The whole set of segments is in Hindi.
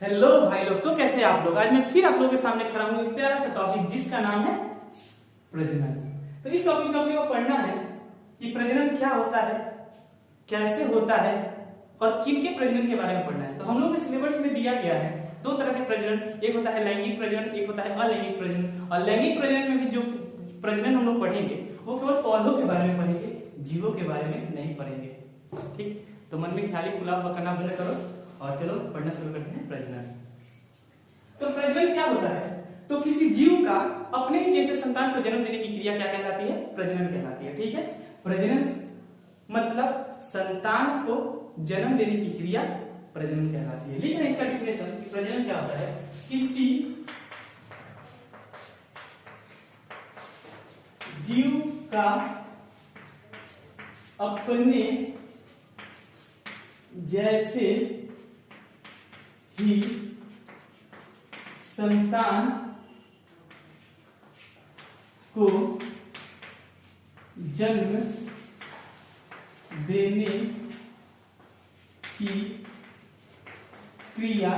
हेलो भाई लोग, तो कैसे हैं आप लोग। आज मैं फिर आप लोगों के सामने खड़ा हूँ एक प्यारा सा टॉपिक जिसका नाम है प्रजनन। तो इस टॉपिक में अपने को पढ़ना है कि प्रजनन क्या होता है, कैसे होता है और किनके प्रजनन के बारे में पढ़ना है। तो हम लोग के सिलेबस में दिया गया है दो तरह के प्रजनन, एक होता है लैंगिक प्रजनन, एक होता है अलैंगिक प्रजनन। और लैंगिक प्रजनन में भी जो प्रजनन हम लोग पढ़ेंगे वो केवल पौधों के बारे में पढ़ेंगे, जीवों के बारे में नहीं पढ़ेंगे। ठीक, तो मन में ख्याली खुलाव करना बंद करो और चलो पढ़ना शुरू करते हैं प्रजनन। तो प्रजनन क्या होता है? तो किसी जीव का अपने ही जैसे संतान को जन्म देने की क्रिया क्या कहलाती है? प्रजनन कहलाती है। ठीक है, प्रजनन मतलब संतान को जन्म देने की क्रिया प्रजनन कहलाती है। लिखना इसका डिफिनेशन कि प्रजनन क्या होता है। किसी जीव का अपने जैसे ही संतान को जन्म देने की क्रिया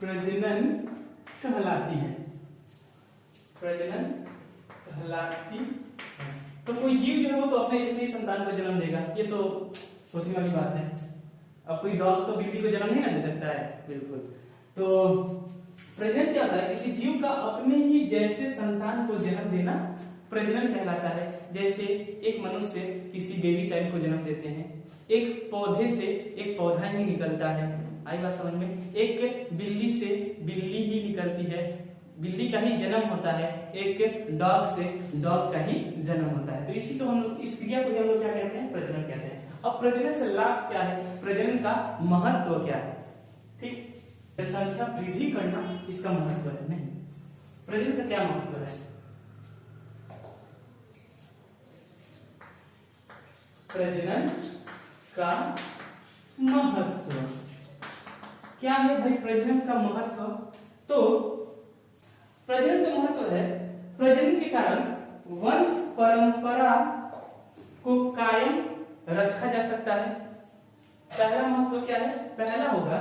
प्रजनन कहलाती है। प्रजनन कहलाती है। तो कोई जीव जो है वो तो अपने जैसे ही संतान को जन्म देगा, ये तो सोचने वाली बात है। अब कोई डॉग तो बिल्ली को जन्म नहीं ना दे सकता है, बिल्कुल। तो प्रजनन क्या होता है? किसी जीव का अपने ही जैसे संतान को जन्म देना प्रजनन कहलाता है। जैसे एक मनुष्य किसी बेबी चाइल्ड को जन्म देते हैं, एक पौधे से एक पौधा ही निकलता है। आई बात समझ में? एक बिल्ली से बिल्ली ही निकलती है, बिल्ली का ही जन्म होता है। एक डॉग से डॉग का ही जन्म होता है। तो इसी को हम लोग, इस क्रिया को हम लोग क्या कहते हैं? प्रजनन कहते हैं। अब प्रजनन से लाभ क्या है, प्रजनन का महत्व क्या है? ठीक, जनसंख्या वृद्धि करना इसका महत्व है। नहीं, प्रजनन का क्या महत्व है? प्रजनन का महत्व क्या है भाई? प्रजनन का महत्व, तो प्रजनन का महत्व है प्रजनन के कारण वंश परंपरा को कायम रखा जा सकता है। पहला महत्व क्या है? पहला होगा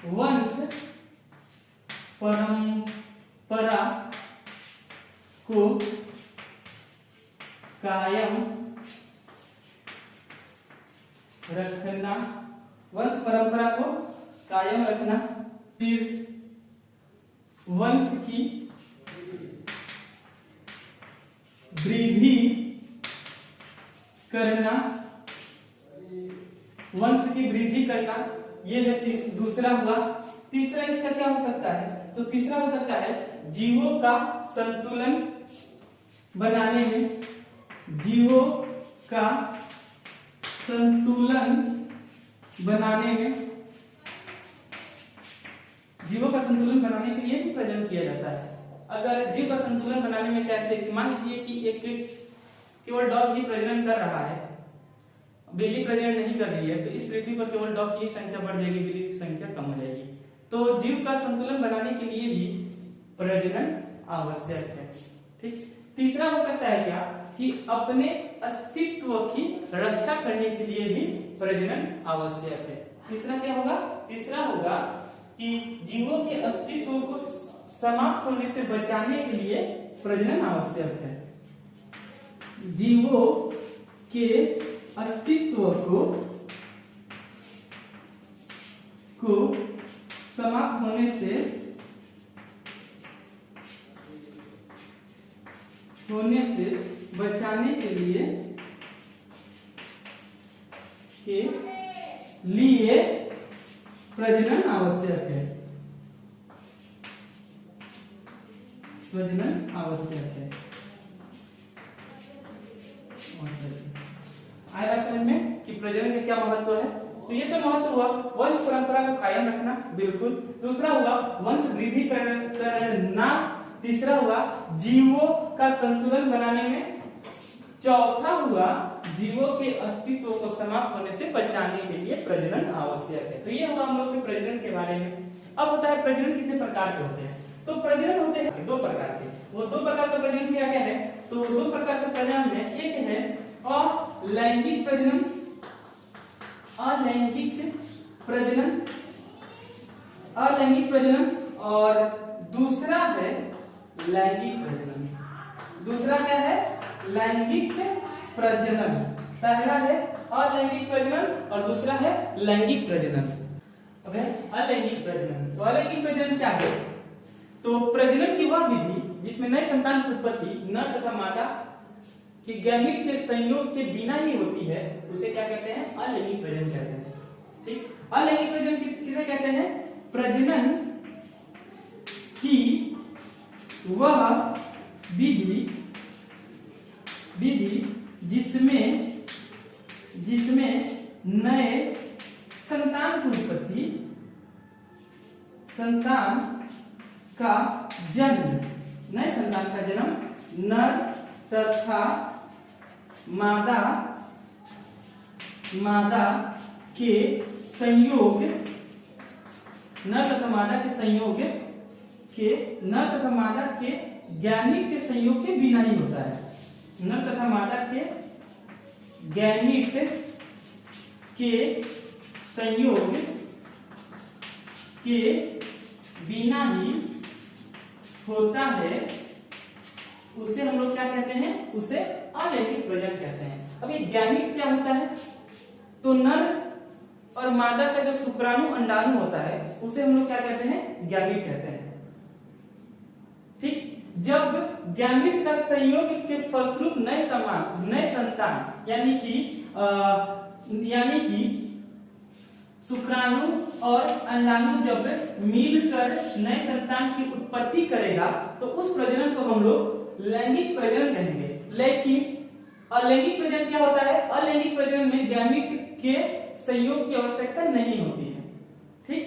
वंश परंपरा को कायम रखना, वंश परंपरा को कायम रखना। फिर वंश की वृद्धि करना, वंश की वृद्धि करना, ये है दूसरा हुआ। तीसरा इसका क्या हो सकता है? तो तीसरा हो सकता है जीवों का संतुलन बनाने में, जीवों का संतुलन बनाने में, जीवों का संतुलन बनाने के लिए भी प्रजनन किया जाता है। अगर जीव का संतुलन बनाने में कैसे? मान लीजिए कि एक केवल डॉग ही प्रजनन कर रहा है, बिल्ली प्रजनन नहीं कर रही है, तो इस पृथ्वी पर केवल डॉग की संख्या बढ़ जाएगी, बिल्ली की संख्या कम हो जाएगी। तो जीव का संतुलन बनाने के लिए भी प्रजनन आवश्यक है। ठीक, तीसरा हो सकता है क्या कि अपने अस्तित्व की रक्षा करने के लिए भी प्रजनन आवश्यक है। तीसरा क्या होगा? तीसरा होगा कि जीवों के अस्तित्व को समाप्त होने से बचाने के लिए प्रजनन आवश्यक है। जीवों के अस्तित्व को समाप्त होने से बचाने के लिए प्रजनन आवश्यक है। प्रजनन आवश्यक है। आएगा समझ में कि प्रजनन का क्या महत्व है? तो ये सब महत्व हुआ वंश परंपरा को कायम रखना, बिल्कुल। दूसरा हुआ वंश वृद्धि करना। तीसरा हुआ जीवों का संतुलन बनाने में। चौथा हुआ जीवों के अस्तित्व को समाप्त होने से बचाने के लिए प्रजनन आवश्यक है। तो ये हुआ हम लोग के प्रजनन के बारे में। अब होता है प्रजनन कितने प्रकार के होते हैं? तो प्रजनन होते हैं दो प्रकार के। वो दो प्रकार का प्रजनन क्या क्या है? तो दो प्रकार के प्रजनन में एक है लैंगिक प्रजनन, अलैंगिक प्रजनन, अलैंगिक प्रजनन, और दूसरा है लैंगिक प्रजनन। दूसरा क्या है? लैंगिक प्रजनन। पहला है अलैंगिक प्रजनन और दूसरा है लैंगिक प्रजनन। अब है अलैंगिक प्रजनन। तो अलैंगिक प्रजनन क्या है? तो प्रजनन की वह विधि जिसमें नए संतान की उत्पत्ति नर तथा मादा कि गैमीट के संयोग के बिना ही होती है, उसे क्या कहते हैं? अलैंगिक प्रजनन कहते हैं। ठीक, अलैंगिक प्रजनन किसे कहते हैं? प्रजनन की वह विधि जिसमें नए संतान की उत्पत्ति, संतान का जन्म, नए संतान का जन्म नर तथा मादा के संयोग, नर तथा मादा के संयोग के, नर तथा मादा के गैमीट के संयोग के बिना ही होता है। नर तथा मादा के गैमीट के संयोग के बिना ही होता है, उसे हम लोग क्या कहते हैं? उसे अलैंगिक प्रजनन कहते हैं। अब ये गैमीट क्या होता है? तो नर और मादा का जो शुक्राणु अंडाणु होता है उसे हम लोग क्या कहते हैं? गैमीट कहते हैं। ठीक, जब गैमीट का संयोग के फलस्वरूप नए संतान यानी कि शुक्राणु और अंडाणु जब मिलकर नए संतान की उत्पत्ति करेगा तो उस प्रजनन को हम लोग लैंगिक प्रजनन कहेंगे। लेकिन अलैंगिक प्रजनन क्या होता है? अलैंगिक प्रजनन में गैमीट के संयोग की आवश्यकता नहीं होती है। ठीक,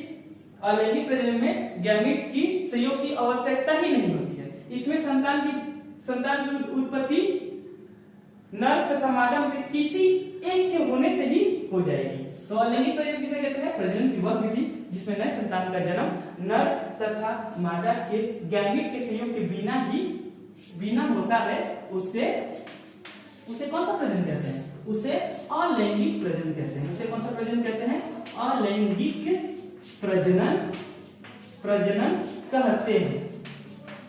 अलैंगिक प्रजनन में गैमीट की संयोग की आवश्यकता ही नहीं होती है। इसमें संतान की उत्पत्ति नर तथा मादा में से किसी एक के होने से ही हो जाएगी। तो अलैंगिक प्रजनन किसे कहते हैं? प्रजनन की वह विधि जिसमें नए संतान का जन्म नर तथा मादा के गैमीट के संयोग के बिना होता है, उसे कौन सा प्रजनन कहते हैं? उसे अलैंगिक प्रजनन कहते हैं। उसे कौन सा प्रजनन कहते हैं? अलैंगिक प्रजनन कहते हैं।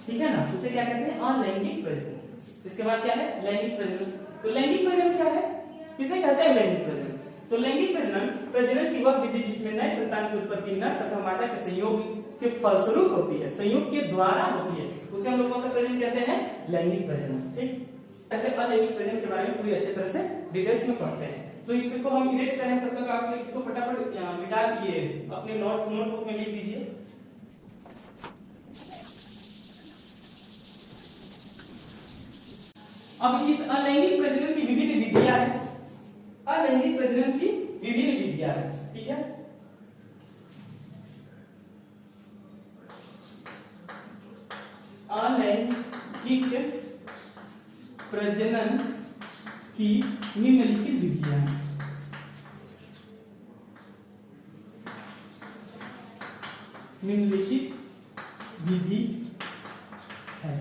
ठीक है ना? उसे क्या कहते हैं? अलैंगिक प्रजनन। इसके बाद क्या है? लैंगिक प्रजनन। तो लैंगिक प्रजनन क्या है? किसे कहते हैं लैंगिक प्रजनन? तो लैंगिक प्रजनन की वह विधि जिसमें नए संतान की उत्पत्ति नर तथा मादा के संयोग के फलस्वरूप होती है, संयोग के द्वारा होती है, उसे हम लोग कौन सा प्रजनन कहते हैं? लैंगिक प्रजनन। ठीक, अलैंगिक प्रजनन के बारे में पूरी अच्छी तरह से डिटेल्स में पढ़ते हैं। तो इसको हम इरेज करें, तब तक आप इसको फटाफट मिटा दिए, अपने नोटबुक में लिख दीजिए। अब इस अलैंगिक प्रजनन की विभिन्न विधियां हैं। अलैंगिक प्रजनन की विभिन्न विधियां हैं। ठीक है, अलैंगिक प्रजनन की निम्नलिखित विधियां हैं। निम्नलिखित विधि है।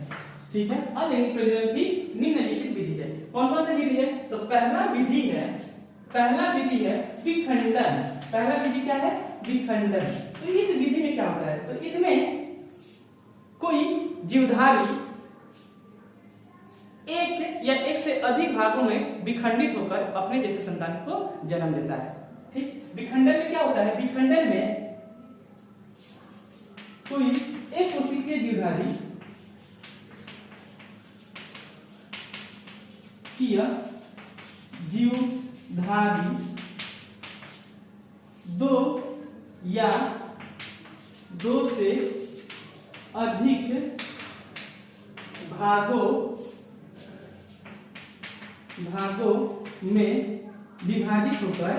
ठीक है, अलैंगिक प्रजनन की निम्नलिखित विधि है। कौन कौन सी विधि है? तो पहला विधि है विखंडन। पहला विधि क्या है? विखंडन। तो इस विधि में क्या होता है? तो इसमें कोई जीवधारी एक या एक से अधिक भागों में विखंडित होकर अपने जैसे संतान को जन्म देता है। ठीक, विखंडन में क्या होता है? विखंडन में कोई एक कोशिकीय जीवधारी दो या दो से अधिक भागों में विभाजित होकर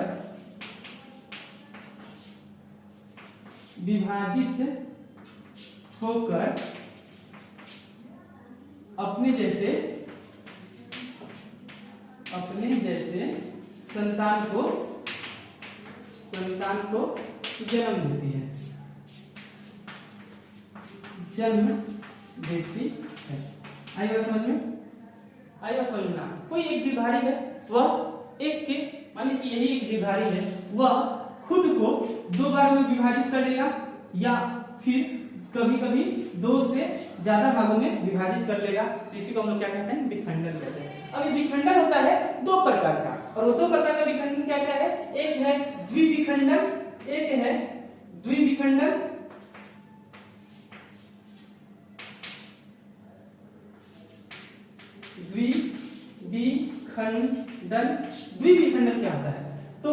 अपने जैसे संतान को जन्म देती है। आई बात समझ में? कोई एक जीवधारी है, वह एक के मान लीजिए यही एक जीवधारी है, वह खुद को दो भागों में विभाजित कर लेगा या फिर कभी कभी दो से ज्यादा भागों में विभाजित कर लेगा, इसी को हम लोग क्या कहते हैं, विखंडन कहते हैं। अब ये विखंडन होता है दो प्रकार का, और वो दो प्रकार का विखंडन क्या क्या है, एक है द्विविखंडन, एक है द्विविखंडन, द्विविखंडन। द्विविखंडन क्या होता है, तो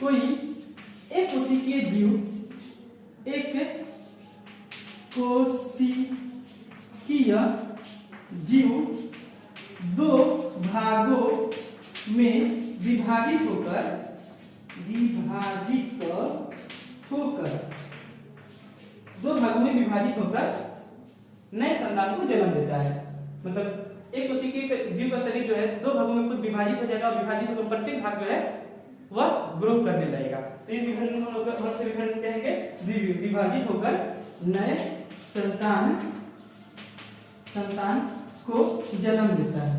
कोई एक कोशिकीय जीव, एक कोशिकीय जीव दो भागों में विभाजित होकर दो भागों में विभाजित होकर नए संतान को जन्म देता है। मतलब एक कोशिकीय जीव का शरीर जो है दो भागों में खुद विभाजित हो जाएगा, और विभाजित होकर प्रत्येक भाग जो है वह ग्रो करने लगेगा। तो ये विभाजन को बहुत से विभाजन कहेंगे, विभाजित होकर नए संतान को जन्म देता है,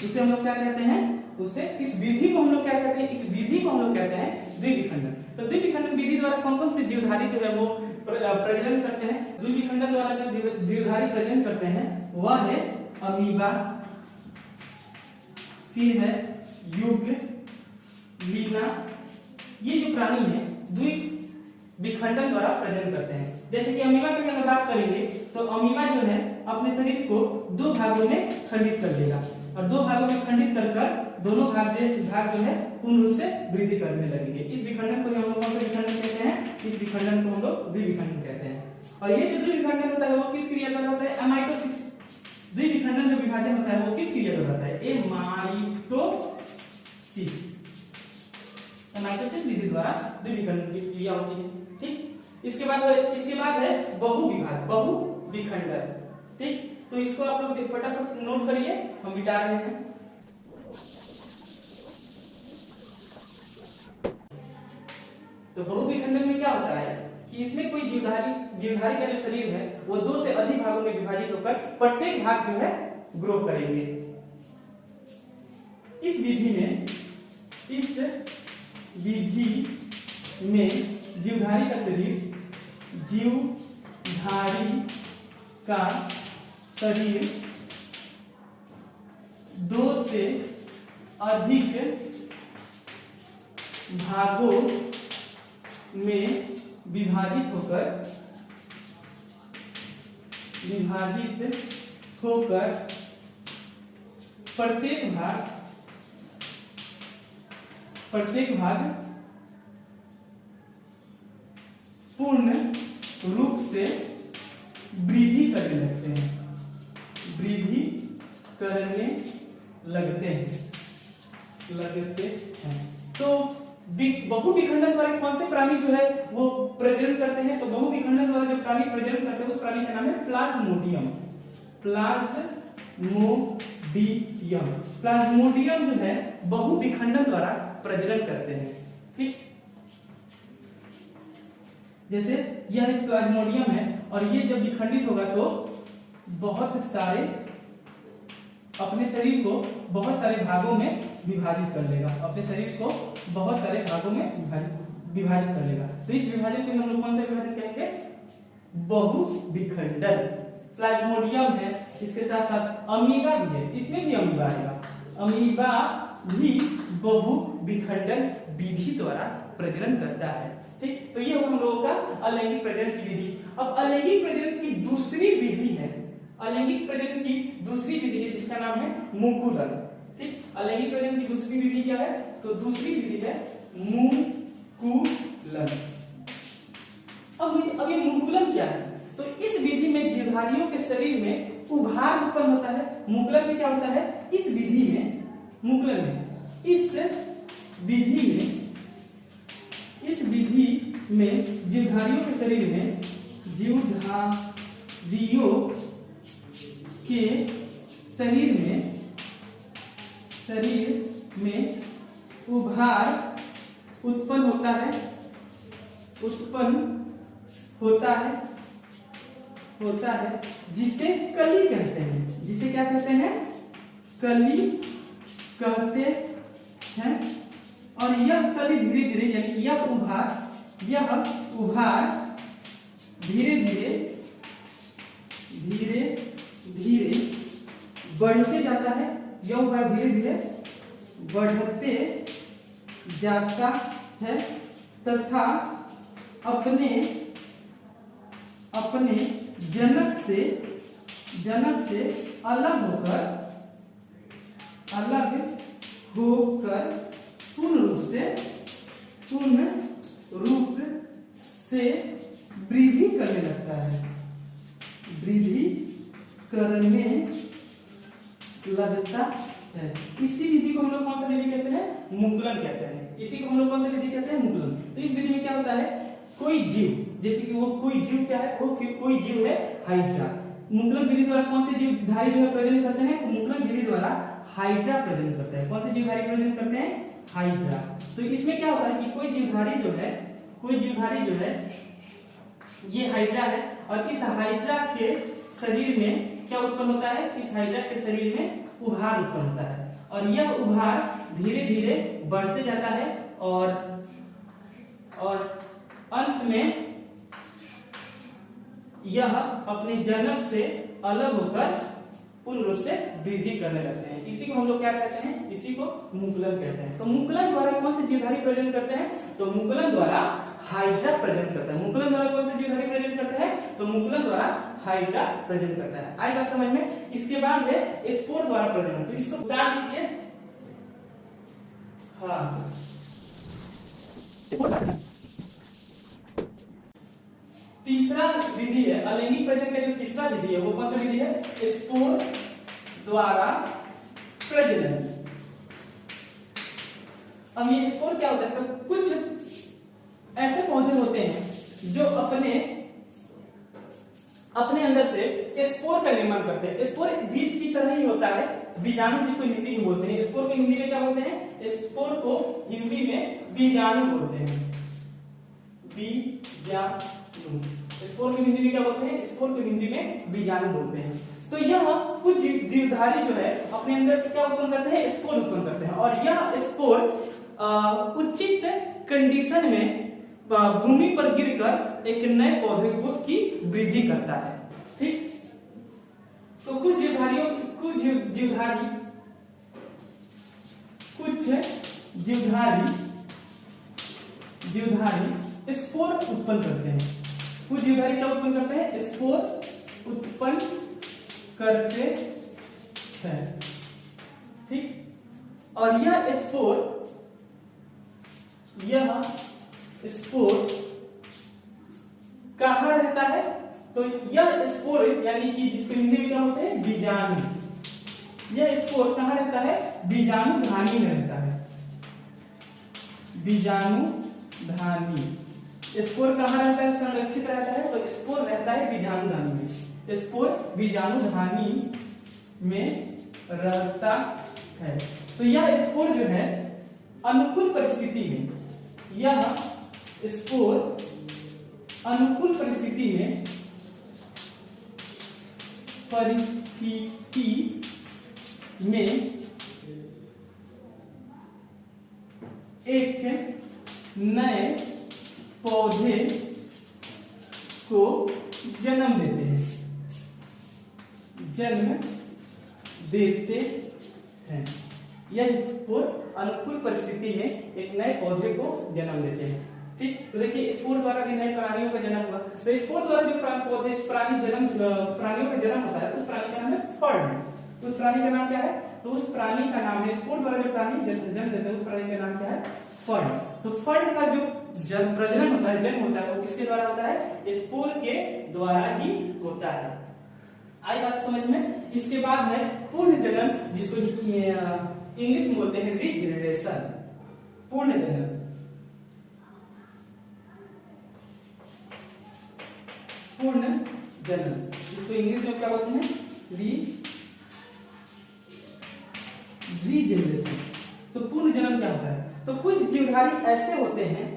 उसे हम लोग क्या कहते हैं, उससे इस विधि को हम लोग क्या कहते हैं, इस विधि को हम लोग कहते हैं द्विविखंडन। तो द्विविखंडन विधि द्वारा कौन कौन से जीवधारी जो है वो प्रजनन करते हैं, द्विविखंडन द्वारा जो जीवधारी प्रजनन करते हैं वह है अमीबा, फिर है युग्मलीना। ये जो प्राणी है द्विविखंडन द्वारा प्रजनन करते हैं। जैसे कि अमीबा की अगर बात करेंगे तो अमीबा जो है अपने शरीर को दो भागों में खंडित कर देगा, और दो भागों में खंडित कर दोनों भाग जो है पूर्ण रूप से वृद्धि करने लगेंगे। इस विखंडन को हम लोग कौन सा विखंडन कहते हैं, इस विखंडन को हम लोग द्विविखंडन कहते हैं। और ये जो द्विविखंडन होता है वो किस क्रिया द्वारा होता है, एमाइटोसिस। द्विविखंडन जो विभाजन होता है वो किस क्रिया द्वारा होता है, एमाइटोसिस विधि द्वारा द्विविखंडन की क्रिया होती है। ठीक, इसके बाद है बहुविखंडन। ठीक, तो इसको आप लोग फटाफट नोट करिए, हम मिटा रहे हैं। तो बहुविखंडन में क्या होता है कि इसमें कोई जीवधारी का जो शरीर है वो दो से अधिक भागों में विभाजित होकर प्रत्येक भाग जो है ग्रो करेंगे। इस विधि में जीवधारी का शरीर दो से अधिक भागों में विभाजित होकर प्रत्येक भाग पूर्ण रूप से वृद्धि करने लगते हैं। तो बहुविखंडन द्वारा कौन से प्राणी जो है वो प्रजनन करते हैं, तो बहुविखंडन द्वारा जो प्राणी प्रजनन करते हैं उस प्राणी का नाम है प्लाज्मोडियम। प्लाज्मोडियम जो है बहुविखंडन द्वारा प्रजनन करते हैं। ठीक, जैसे यह एक प्लाज्मोडियम है और ये जब विखंडित होगा तो बहुत सारे अपने शरीर को बहुत सारे भागों में विभाजित कर लेगा, अपने शरीर को बहुत सारे भागों में विभाजित कर लेगा। तो इस विभाजन को हम लोग कौन सा विभाजन कहेंगे, बहुविखंडन। प्लाज्मोडियम है, इसके साथ साथ अमीबा भी है, इसमें भी अमीबा आएगा। अमीबा भी बहुविखंडन विधि द्वारा प्रजनन करता है। ठीक, तो ये हम लोगों का अलैंगिक प्रजनन की विधि। अब अलैंगिक प्रजनन की दूसरी विधि है, जिसका नाम है मुकुलन। ठीक, अलैंगिक प्रजनन की दूसरी विधि क्या है, तो दूसरी विधि है मुकुलन। अब ये मुकुलन क्या है, तो इस विधि में जीवधारियों के शरीर में उभार उत्पन्न होता है। मुकुलन में क्या होता है, इस विधि में जीवधारियों के शरीर में उभार उत्पन्न होता है होता है जिसे कली कहते हैं। जिसे क्या कहते हैं? कली कहते हैं। और यह कली धीरे धीरे यानी यह उभार धीरे धीरे बढ़ते जाता है। यह उभार धीरे धीरे बढ़ते जाता है तथा अपने जनक से अलग होकर पूर्ण रूप से वृद्धि करने लगता है। इसी विधि को हम लोग कौन सा विधि कहते हैं? मुकुलन कहते हैं। इसी को हम लोग कौन सा विधि कहते हैं? मुकुलन। तो इस विधि में क्या होता है? कोई जीव, जैसे कि वो कोई जीव क्या है? वो कोई जीव है हाइड्रा। मुकुलन विधि द्वारा कौन से जीवधारी जो है प्रजनन करते हैं? मुकुलन विधि द्वारा हाइड्रा प्रजनन करता है। कौन से जीवधारी प्रजनन करते हैं? हाइड्रा। तो इसमें क्या होता है कि कोई जीवधारी जो है ये हाइड्रा है और इस हाइड्रा के शरीर में क्या उत्पन्न होता है? इस हाइड्रा के शरीर में उभार उत्पन्न होता है और यह उभार धीरे धीरे बढ़ते जाता है और अंत में यह अपने जनक से अलग होकर पूर्ण रूप से वृद्धि करने लगते हैं। इसी को हम लोग क्या कहते हैं? इसी को मुकुलन कहते हैं। तो मुकुलन द्वारा कौन से जीवधारी प्रजनन करते हैं? तो मुकुलन द्वारा हाइड्रा प्रजनन करता है। मुकुलन द्वारा कौन से जीवधारी प्रजनन करते हैं? तो मुकुलन द्वारा हाइड्रा प्रजनन करता है। आई बात समझ में? इसके बाद है स्पोर द्वारा प्रजनन। तो इसको उतार दीजिए। हाँ, तीसरा विधि है अलैंगिक प्रजनन का। जो तीसरा विधि है वो कौन सा विधि है? स्पोर द्वारा प्रजनन। अब ये स्पोर क्या होता है? तो कुछ ऐसे पौधे होते हैं जो अपने अंदर से स्पोर का निर्माण करते हैं। स्पोर बीज की तरह ही होता है, बीजाणु जिसको हिंदी में बोलते हैं। स्पोर को हिंदी में क्या बोलते हैं? स्पोर को हिंदी में बीजाणु बोलते हैं। बीजाणु। स्पोर को हिंदी में क्या बोलते हैं? स्पोर को हिंदी में बीजाणु बोलते हैं। तो यह कुछ जीवधारी जो है अपने अंदर से क्या उत्पन्न करते हैं? स्पोर उत्पन्न करते हैं और यह स्पोर उचित कंडीशन में भूमि पर गिरकर एक नए पौधे की वृद्धि करता है। ठीक। तो कुछ जीवधारी स्पोर उत्पन्न करते हैं। कुछ जीवधारी क्या उत्पन्न करते हैं? स्पोर उत्पन्न करते हैं। ठीक। और यह स्पोर कहां रहता है? तो यह स्पोर यानी कि जिसको हिंदी में क्या होते हैं? बीजाणु। यह स्पोर कहां रहता है? बीजाणु धानी में रहता है। बीजाणु धानी। स्पोर कहां रहता है? संरक्षित रहता है। तो स्पोर रहता है बीजाणु धानी में। स्पोर बीजाणु धानी में रहता है। तो यह स्पोर जो है अनुकूल परिस्थिति में, यह स्पोर अनुकूल परिस्थिति में एक नए पौधे को जन्म देते हैं। यह स्पोर अनुकूल परिस्थिति में एक नए पौधे को जन्म देते हैं। ठीक। तो देखिए स्पोर द्वारा भी नए प्राणियों का जन्म हुआ। तो स्पोर द्वारा जो प्राणियों का जन्म होता है उस प्राणी का नाम है फर्ड। उस प्राणी का नाम क्या है? तो उस प्राणी का नाम है, स्पोर द्वारा जो प्राणी जन्म देते हैं उस प्राणी का नाम क्या है? फर्ड। तो फर्ड का जो प्रजनन होता है, जन्म होता है, वो किसके द्वारा होता है? स्पोर के द्वारा ही होता है। आई बात समझ में? इसके बाद है पूर्ण जनन, जिसको इंग्लिश में बोलते हैं रीजनरेशन। पूर्ण जनन। पूर्ण जनन इसको इंग्लिश में क्या बोलते हैं? रीजनरेशन। तो पूर्ण जनन क्या होता है? तो कुछ जीवधारी ऐसे होते हैं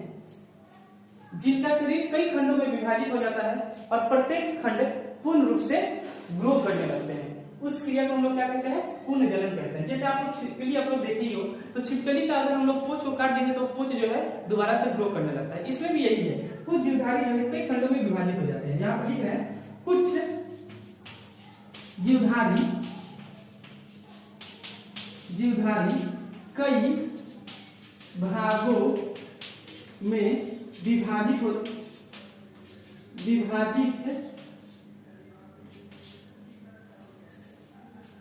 जिनका शरीर कई खंडों में विभाजित हो जाता है और प्रत्येक खंड पूर्ण रूप से ग्रो करने लगते हैं। उस क्रिया को हम लोग क्या कहते हैं? पुनः जनन कहते हैं। जैसे आप लोग छिपकली आप लोग देखे ही हो, तो छिपकली का अगर हम लोग पूंछ को काट देंगे तो पूंछ जो है दोबारा से ग्रो करने लगता है। इसमें भी यही है, कुछ जीवधारी जो है कई खंडों में विभाजित हो जाते हैं। यहाँ पर लिख रहे हैं कुछ जीवधारी कई भागों में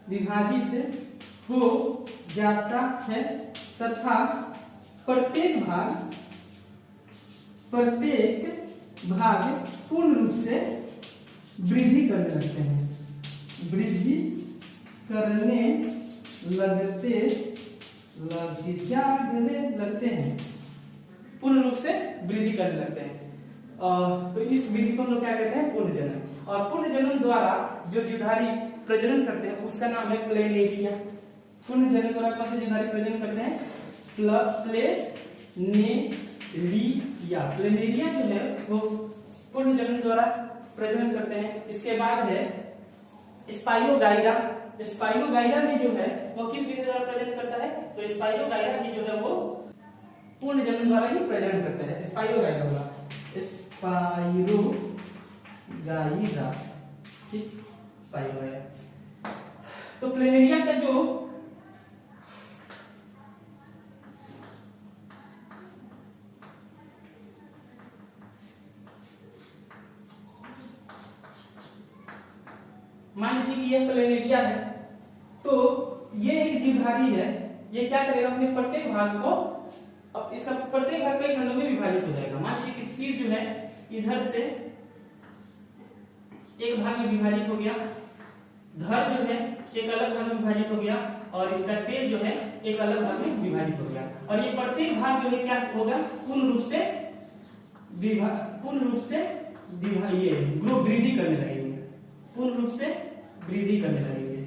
विभाजित हो जाता है तथा प्रत्येक भाग पूर्ण रूप से वृद्धि करने लगते हैं। पूर्ण रूप से वृद्धि करने लगते हैं। तो इस विधि को हम लोग क्या कहते हैं? पुनर्जनन। और पुनर्जनन द्वारा जो जीवधारी प्रजनन करते हैं उसका नाम है प्लेनेरिया। पुनर्जनन द्वारा कौन से जीवधारी प्रजनन करते हैं? प्लेनेरिया जो है वो पुनर्जनन द्वारा प्रजनन करते हैं। इसके बाद है स्पाइरोगाइरा। स्पाइरोगाइरा भी जो है वो किस विधि द्वारा प्रजनन करता है? तो स्पाइरोगाइरा भी जो है वो पुनर्जनन द्वारा ही प्रजनन करता है। स्पाइरोगाइरा होगा स्पाइरोगाइरा, ठीक, स्पाइरोगाइरा। तो प्लेनेरिया का जो मान लीजिए कि ये प्लेनेरिया है, तो ये एक जीवधारी है। ये क्या करेगा? अपने प्रत्येक भाग को, अब इसका प्रत्येक भाग कई खंडों में विभाजित हो जाएगा। मान लीजिए कि सिर जो है इधर से एक भाग में विभाजित हो गया, धड़ जो है एक अलग भाग में विभाजित हो गया, और इसका टेल जो है एक अलग भाग में विभाजित हो गया। और ये प्रत्येक भाग जो है क्या होगा? पूर्ण रूप से ये ग्रो वृद्धि करने लगेंगे, पूर्ण रूप से वृद्धि करने लगेंगे।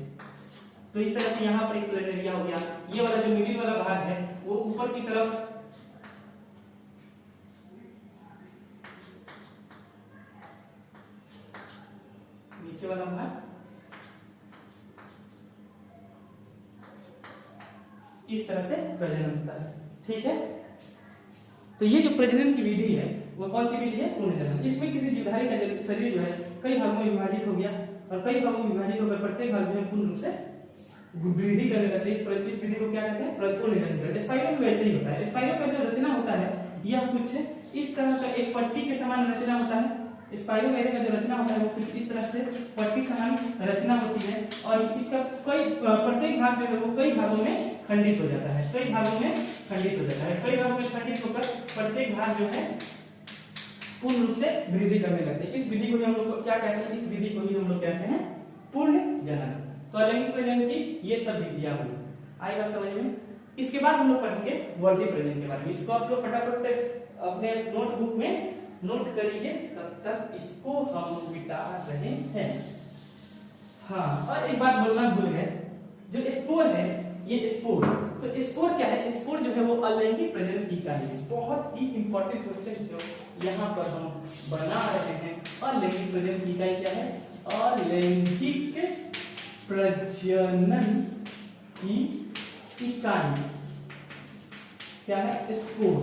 तो इस तरह से यहाँ पर एक प्लेनेरिया हो गया। ये वाला जो मिडिल वाला भाग है वो ऊपर की तरफ नीचे वाला भाग इस तरह से प्रजनन होता है, ठीक है। तो ये जो प्रजनन की विधि है वो कौन सी विधि है? पुनर्जनन। इसमें किसी जीवधारी का शरीर जो है कई भागों में विभाजित हो गया, और कई भागों में विभाजित होकर प्रत्येक भाग जो है पूर्ण रूप से वृद्धि करने लगते हैं। इस विधि को क्या कहते हैं? पुनर्जनन। स्पाइरो में वैसे ही होता है। स्पाइरो का जो रचना होता है यह कुछ इस तरह का एक पट्टी के समान रचना होता है। स्पाइरोगाइरा का जो रचना होता है वो कुछ इस तरह से पट्टी समान रचना होती है, और इसका प्रत्येक भाग जो है वो कई भागों में खंडित हो जाता है। कई भागों में खंडित होकर प्रत्येक भाग जो है पूर्ण रूप से वृद्धि करने लगते हैं। इस विधि को हम लोग क्या कहते हैं? इस विधि को ही हम लोग कहते हैं पुनर्जनन। तो अलैंगिक प्रजनन की ये सब विधियां हुई, आएगा समझ में। इसके बाद हम लोग पढ़ेंगे वर्धी प्रजनन के बारे में। इसको आप लोग फटाफट अपने नोटबुक में नोट करिए, तब तक इसको हम मिटा रहे हैं। हाँ, और एक बात बोलना भूल गए, जो स्पोर है ये स्पोर, तो स्पोर क्या है? स्पोर जो है वो अलैंगिक प्रजनन की इकाई है। बहुत ही इंपॉर्टेंट क्वेश्चन जो यहाँ पर हम बना रहे हैं। अलैंगिक प्रजनन की इकाई क्या है? अलैंगिक प्रजनन की इकाई क्या है? स्पोर।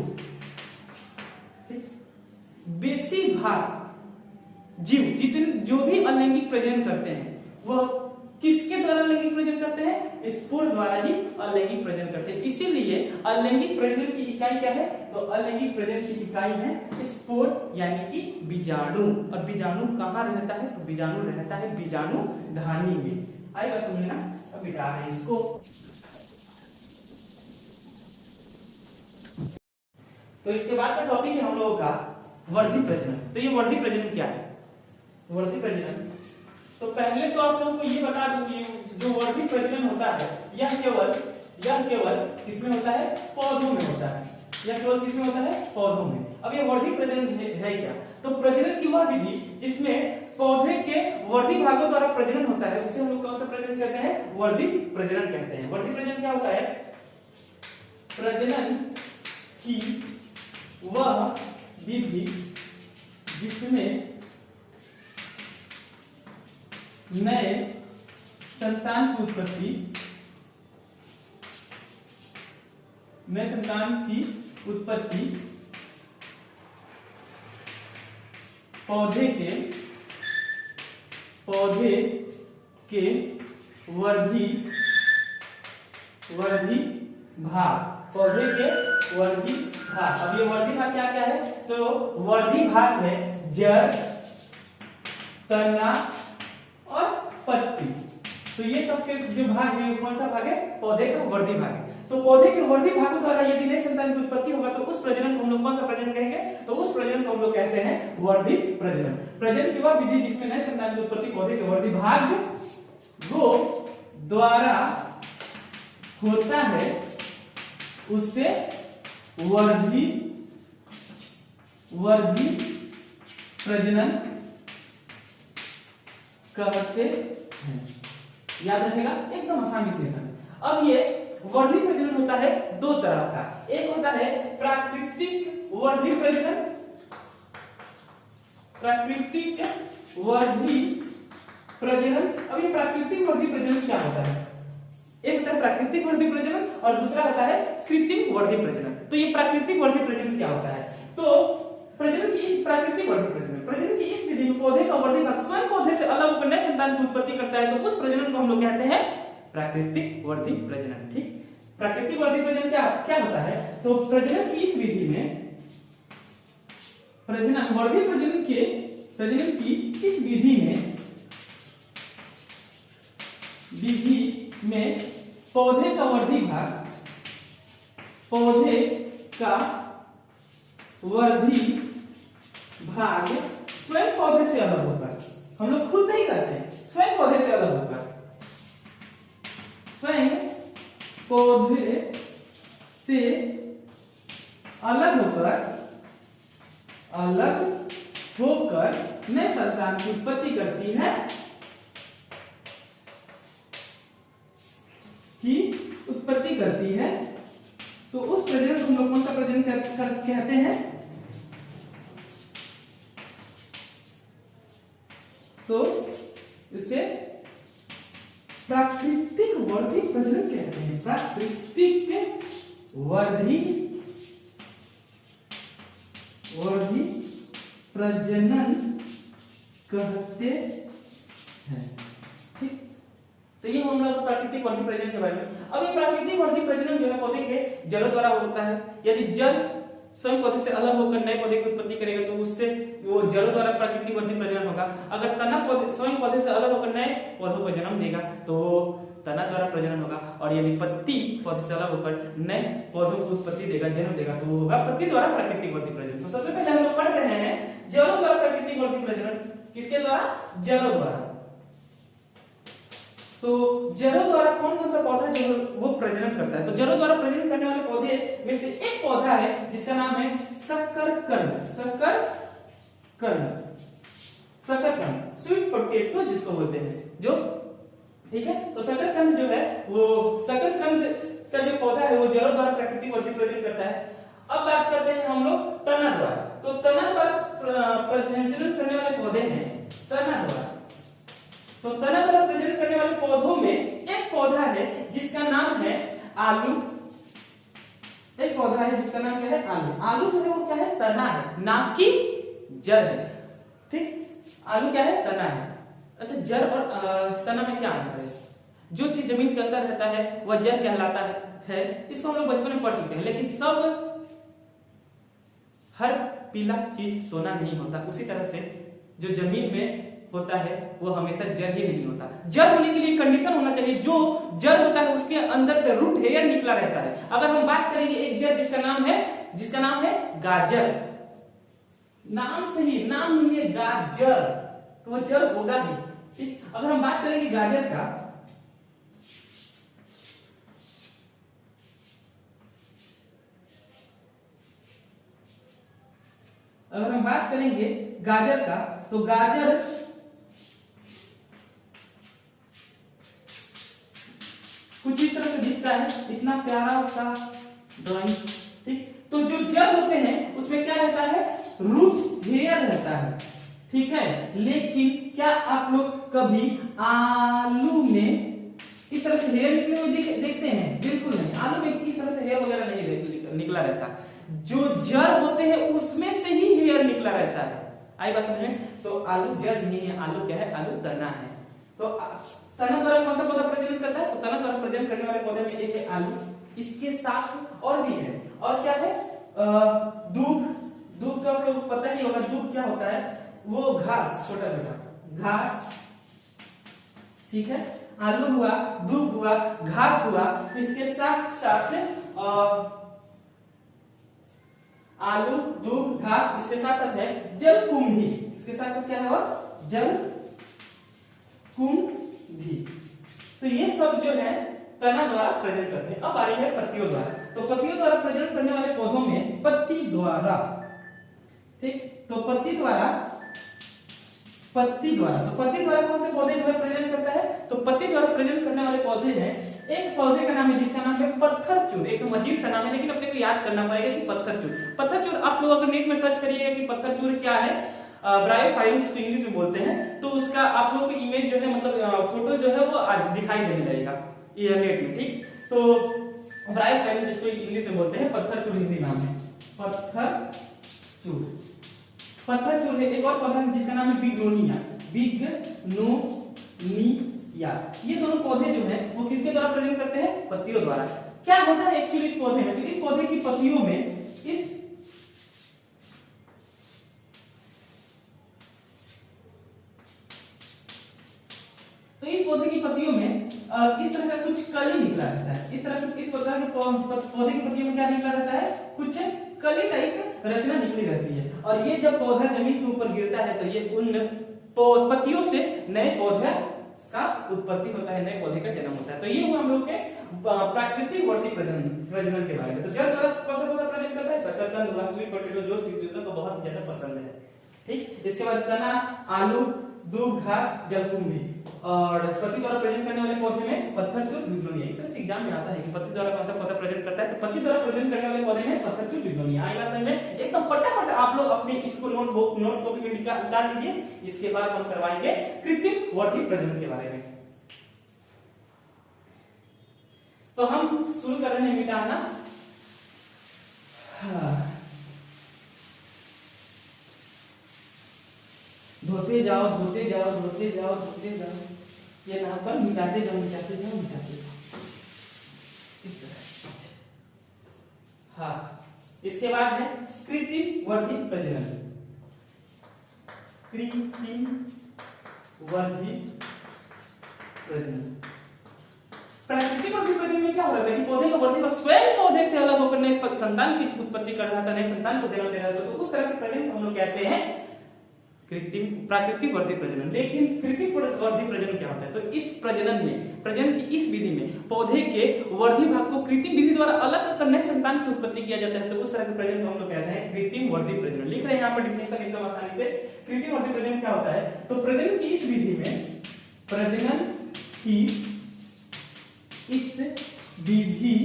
बेसिभाग जीव जितने जो भी अलैंगिक प्रजनन करते हैं वह किसके द्वारा अलैंगिक प्रजनन करते हैं? स्पोर द्वारा ही अलैंगिक प्रजनन करते हैं। इसीलिए अलैंगिक प्रजनन की इकाई क्या है? तो अलैंगिक प्रजनन की इकाई है स्पोर, यानी कि बीजाणु। और बीजाणु कहाँ रहता है? तो बीजाणु रहता है बीजाणु धानी में। आएगा समझना। अब मिटा रहे हैं इसको। तो इसके बाद का टॉपिक है हम लोगों का वर्धी प्रजनन। तो ये वर्धी प्रजनन क्या है? वर्धी प्रजनन, तो पहले तो आप लोगों को ये बता दूं कि जो वर्धी प्रजनन होता है यह केवल किसमें होता है? पौधों में होता है। यह केवल किसमें होता है? पौधों में। अब ये वर्धी प्रजनन है क्या? तो प्रजनन की वह विधि जिसमें पौधे के वर्धी भागों द्वारा प्रजनन होता है उसे हम लोग कौन सा प्रजनन कहते हैं? वर्धी प्रजनन कहते हैं। वर्धी प्रजनन क्या होता है? प्रजनन की वह विधि जिसमें नए संतान की उत्पत्ति, नए संतान की उत्पत्ति पौधे के वर्धी भाग, पौधे के वर्धी भाग। अब ये वर्धी भाग क्या क्या है? तो वर्धी भाग है जड़, तना और पत्ती। तो ये सब के जो भाग है, कौन सा भाग है? पौधे का वर्धी भाग है। तो पौधे के वर्धी भागों द्वारा यदि नए संतान की उत्पत्ति होगा तो उस प्रजनन को हम लोग कौन सा प्रजनन कहेंगे? तो उस प्रजनन को हम लोग कहते हैं वर्धी प्रजनन। प्रजनन की वह विधि जिसमें नए संतान की उत्पत्ति पौधे के वर्धी भाग द्वारा होता है, उससे वर्धी प्रजनन कहते हैं। याद रखेगा, एकदम आसान डिफिनेशन। अब ये वर्धी प्रजनन होता है दो तरह का। एक होता है प्राकृतिक वर्धी प्रजनन, प्राकृतिक वर्धी प्रजनन। अब ये प्राकृतिक वर्धी प्रजनन क्या होता है? एक होता है प्राकृतिक वर्धी प्रजनन और दूसरा होता है कृत्रिम वर्धी प्रजनन। तो ये प्राकृतिक वर्धी प्रजनन क्या होता है? तो प्रजनन की इस प्राकृतिक वर्धी प्रजनन की इस विधि में पौधे का वर्धी भाग स्वयं पौधे से अलग होकर नए संतान की उत्पत्ति करता है, तो उस प्रजनन को हम लोग कहते हैं प्राकृतिक वर्धी प्रजनन। ठीक, प्राकृतिक वर्धी प्रजनन क्या होता है? तो प्रजनन की इस विधि में, प्रजनन वर्धी प्रजनन की इस विधि में पौधे का वर्धी भाग स्वयं पौधे से अलग होकर, हम लोग खुद नहीं करते, स्वयं पौधे से अलग होकर, स्वयं पौधे से अलग होकर नए संतान की उत्पत्ति करती है, तो उस प्रजनन को हम लोग कौन सा प्रजनन कहते हैं? तो इसे प्राकृतिक वर्धी प्रजनन कहते हैं। प्राकृतिक वर्धी प्रजनन कहते हैं। ठीक, तो ये हम लोग प्राकृतिक वर्धी प्रजनन के बारे में। अब ये प्राकृतिक वर्धी प्रजनन जो है पौधे के जड़ों द्वारा होता है। यदि जड़ स्वयं पौधे से अलग होकर नए पौधे की उत्पत्ति करेगा तो उससे वो जड़ों द्वारा प्राकृतिक वर्धी प्रजनन होगा। अगर तना स्वयं पौधे से अलग होकर नए पौधों को जन्म देगा तो तना द्वारा प्रजनन होगा। और यदि पत्ती पौधे से अलग होकर नए पौधों को उत्पत्ति देगा, जन्म देगा, तो वो होगा पत्ती द्वारा प्राकृतिक वर्धी प्रजनन। तो सबसे पहले हम लोग पढ़ रहे हैं जड़ों द्वारा प्राकृतिक वर्धी प्रजनन। किसके द्वारा? जड़ों द्वारा। तो जड़ों द्वारा कौन कौन सा पौधा जो वो प्रजनन करता है? तो जड़ों द्वारा प्रजनन करने वाले पौधे में से एक पौधा है जिसका नाम है शकरकंद। शकरकंद, स्वीट पोटैटो जिसको बोलते हैं, जो ठीक है। तो शकरकंद जो है, वो शकरकंद का जो पौधा है वो जड़ों द्वारा प्राकृतिक वर्धी प्रजनन करता है। अब बात करते हैं हम लोग तना द्वारा। तो तना द्वारा प्रजनन करने वाले पौधे हैं तना द्वारा। तो तना द्वारा प्रजनन करने वाले पौधों में एक पौधा है जिसका नाम है आलू। एक पौधा है जिसका नाम क्या है? आलू। आलू जो है वो क्या है? तना है, ना कि जड़ है। ठीक, आलू क्या है? तना है। अच्छा, जड़ और तना में क्या अंतर है? जो चीज जमीन के अंदर रहता है वह जड़ कहलाता है। इसको हम लोग बचपन में पढ़ चुके हैं। लेकिन सब हर पीला चीज सोना नहीं होता, उसी तरह से जो जमीन में होता है वो हमेशा जड़ ही नहीं होता। जड़ होने के लिए कंडीशन होना चाहिए, जो जड़ होता है उसके अंदर से रूट हेयर निकला रहता है। अगर हम बात करेंगे एक जड़ जिसका नाम है गाजर, नाम से ही, नाम नहीं है गाजर, तो वो जड़ होगा ही। ठीक, अगर हम बात करेंगे गाजर का, अगर हम बात करेंगे गाजर का, तो गाजर कुछ इस तरह से दिखता है, इतना प्यारा सा ड्राइंग। ठीक, तो जो जड़ होते हैं उसमें क्या रहता है? रूट हेयर रहता है। ठीक है, लेकिन क्या आप लोग कभी आलू में इस तरह से हेयर निकले हुए देखते हैं? बिल्कुल नहीं, आलू में इस तरह से हेयर वगैरह नहीं निकला रहता। जो जड़ होते हैं उसमें से ही हेयर निकला रहता है। आई बात समझ में? तो आलू जड़ नहीं है, आलू क्या है? आलू तना है। तो तना द्वारा कौन सा पौधा प्रजनन करता है? तो तना द्वारा प्रजनन करने वाले पौधे में एक है आलू, इसके साथ और भी है। और क्या है? दूब। दूब तो आप लोग पता ही होगा, दूब क्या होता है? वो घास, छोटा छोटा घास, ठीक है। आलू हुआ, दूब हुआ, घास हुआ, इसके साथ साथ आलू, दूब, घास, इसके साथ साथ है जलकुंभी। इसके साथ साथ क्या है? और जलकुंभी। तो ये सब जो है तना द्वारा प्रजनन करते हैं। अब आ रही है पत्तियों द्वारा। तो पत्तियों द्वारा प्रजनन करने वाले पौधों में पत्ती द्वारा, ठीक, तो पत्ती द्वारा तो पत्ती द्वारा कौन से पौधे जो है प्रजनन करता है? तो पत्ती द्वारा प्रजनन करने वाले पौधे हैं, एक पौधे का नाम है जिसका नाम है पत्थरचूर। एकदम अजीब सा नाम है, लेकिन अपने को याद करना पड़ेगा कि पत्थरचूर। पत्थरचूर आप लोग अगर नेट में सर्च करिएगा कि पत्थरचूर क्या है, ब्रायोफाइलम जिसको इंग्लिश में बोलते हैं, तो उसका आप लोगों को इमेज जो है, मतलब फोटो जो है वो दिखाई देने लगेगा ये नेट में, ठीक। तो ब्रायोफाइलम जिसको इंग्लिश में बोलते हैं, पत्थरचूर हिंदी नाम है पत्थरचूर। पत्थरचूर है। एक और पौधा है जिसका नाम है बिग्नोनिया। बिग्नोनिया। ये दोनों पौधे जो हैं वो किसके द्वारा प्रजनन करते हैं? पत्तियों द्वारा। क्या होता है एक्चुअली इस पौधे में? तो इस पौधे की पत्तियों में इस पौधे की पत्तियों में इस तरह का कुछ कली निकला रहता है। इस तरह इस प्रकार के पौधे की पत्तियों में क्या निकला रहता है? कुछ कली टाइप रचना निकली रहती है। और ये जब पौधा जमीन के ऊपर गिरता है तो ये उन पत्तियों से नए पौधे का उत्पत्ति होता है, नए पौधे का जन्म होता है। तो ये हुआ हम लोग के प्राकृतिक वर्ती प्रजनन के बारे में। तो जड़ द्वारा कौन सा पौधा प्रजनन करता है? शकरकंद हुआ, स्वीट पोटैटो, जो सिर्फ को बहुत ज्यादा पसंद है, ठीक। इसके बाद तना, आलू, दूब, घास, जलकुंभी। और पत्ती द्वारा प्रजनन करने वाले पौधे में पत्थरचूर, बिग्नोनिया। इस तरह से एग्जाम में आता है कि पत्ती द्वारा कौन सा पौधा प्रजनन करता है? तो पत्ती द्वारा प्रजनन करने वाले पौधे में पत्थरचूर, बिग्नोनिया। आएगा समझ में? एकदम फटाफट आप लोग अपने इसको नोटबुक में उतार लीजिए। इसके बाद हम करवाएंगे कृत्रिम वर्ती प्रजनन के बारे में। तो हम शुरू कर रहे हैं मिटाना। धोते जाओ, धोते जाओ, धोते जाओ, धोते जाओ, ये नाम पर मिटाते जाओ, मिटाते जाओ, मिटाते जाओ, इस तरह। हाँ, इसके बाद है कृत्रिम वर्धी प्रजनन। कृत्रिम वर्धी प्रजनन। प्राकृतिक वर्धी प्रजनन में क्या हो रहा था कि पौधे का वर्धी भाग स्वयं पौधे से अलग होकर नए संतान की उत्पत्ति कर रहा था, नए संतान को जन्म दे रहा था। तो उस तरह के प्रजनन को हम लोग कहते हैं कृत्रिम प्राकृतिक वर्धी प्रजनन। लेकिन कृत्रिम वर्धी प्रजनन क्या होता है? तो इस प्रजनन में, प्रजनन की इस विधि में पौधे के वर्धी भाग को कृत्रिम विधि द्वारा अलग कर नए संतान की उत्पत्ति किया जाता है। तो उस तरह के प्रजनन को हम लोग कहते हैं कृत्रिम वर्धी प्रजनन। लिख रहे हैं यहाँ पर डिफिनेशन एकदम आसानी से। कृत्रिम वर्धी प्रजनन क्या होता है? तो प्रजनन की इस विधि में, प्रजनन की इस विधि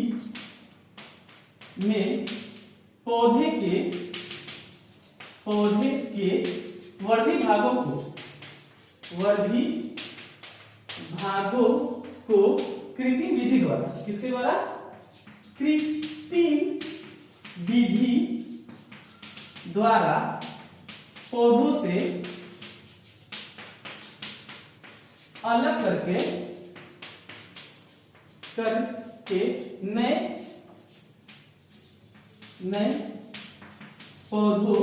में पौधे के वर्धी भागों को कृत्रिम विधि द्वारा, किसके द्वारा? कृत्रिम विधि द्वारा पौधों से अलग करके नए पौधों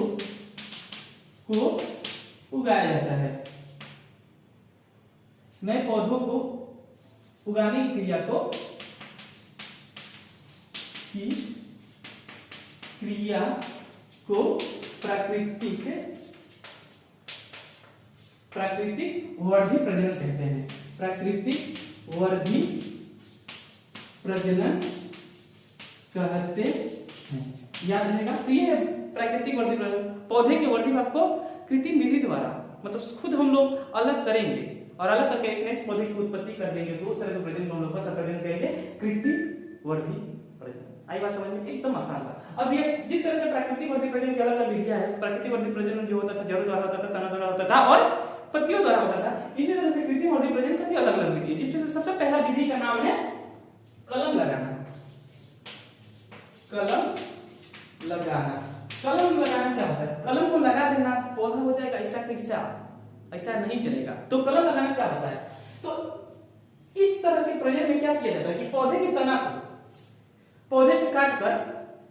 को उगाया जाता है। नए पौधों को उगाने की क्रिया को प्राकृतिक वर्धी प्रजनन कहते हैं। प्राकृतिक वर्धी प्रजनन कहते हैं, याद रहेगा। तो ये है प्राकृतिक वर्धी प्रजनन। पौधे के वर्धी भाग को कृत्रिम विधि द्वारा, मतलब खुद हम लोग अलग करेंगे और अलग करके एक नए पौधे की उत्पत्ति कर देंगे। तो उस तरह के प्रजनन को हम लोग प्रजनन करेंगे कृत्रिम वर्धी प्रजनन। आई बात समझ में? एकदम आसान सा। अब ये जिस तरह से प्राकृतिक वर्धी प्रजनन की अलग अलग विधियां है। प्राकृतिक वर्धी प्रजनन जो होता था जड़ द्वारा होता था, तना द्वारा होता था और पत्तियों द्वारा होता था। इसी तरह से कृत्रिम वर्धी प्रजनन का भी अलग अलग विधि है, जिसमें से सबसे पहला विधि का नाम है कलम लगाना। कलम लगाना, कलम लगाना क्या होता है? कलम को लगा देना, पौधा हो जाएगा ऐसा कैसा, ऐसा नहीं चलेगा। तो कलम लगाना क्या होता है? तो इस तरह के प्रयोग में क्या किया जाता है कि पौधे के तना को पौधे से काटकर,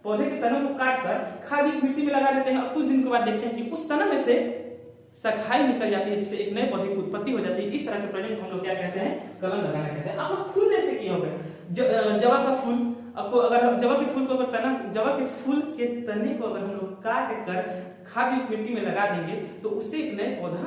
पौधे के तनों को काटकर खाद युक्त मिट्टी में लगा देते हैं और कुछ दिन के बाद देखते हैं कि उस तना में से शाखाएं निकल जाती है, जिससे एक नए पौधे की उत्पत्ति हो जाती है। इस तरह के प्रयोग को हम लोग क्या कहते हैं? कलम लगाना कहते हैं। आप लोग खुद ऐसे किए होंगे, जवा का फूल, आपको अगर हम जवा के फूल को अगर तना, जवा के फूल के तने को अगर हम लोग काट कर खाद युक्त मिट्टी में लगा देंगे तो उससे एक नए पौधा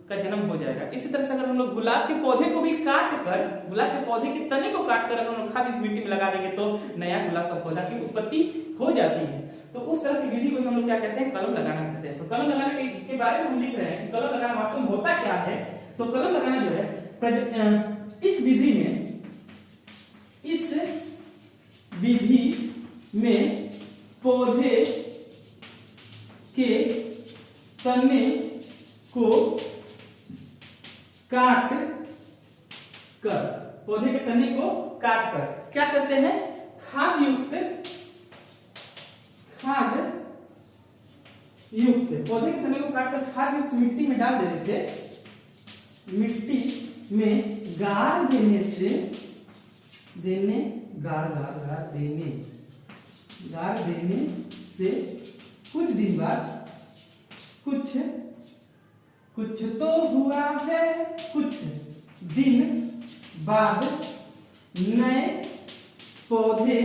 का जन्म हो जाएगा। इसी तरह से अगर हम लोग गुलाब के पौधे को भी काट कर, गुलाब के पौधे के तने को काट कर अगर हम लोग खाद युक्त मिट्टी में लगा देंगे तो नया गुलाब का पौधा की उत्पत्ति हो जाती है। तो उस तरह की विधि को हम लोग क्या कहते हैं? कलम लगाना कहते हैं। तो कलम लगाने के बारे में हम लिख रहे हैं कि कलम लगाना वास्तव में होता क्या है। तो कलम लगाना जो है इस विधि में पौधे के तने को काट कर, पौधे के तने को काट कर क्या करते हैं? खाद युक्त पौधे के तने को काटकर खाद युक्त मिट्टी में डाल देने से, मिट्टी में गाड़ देने से, गाड़ देने से कुछ दिन बाद, कुछ तो हुआ है, कुछ दिन बाद नए पौधे,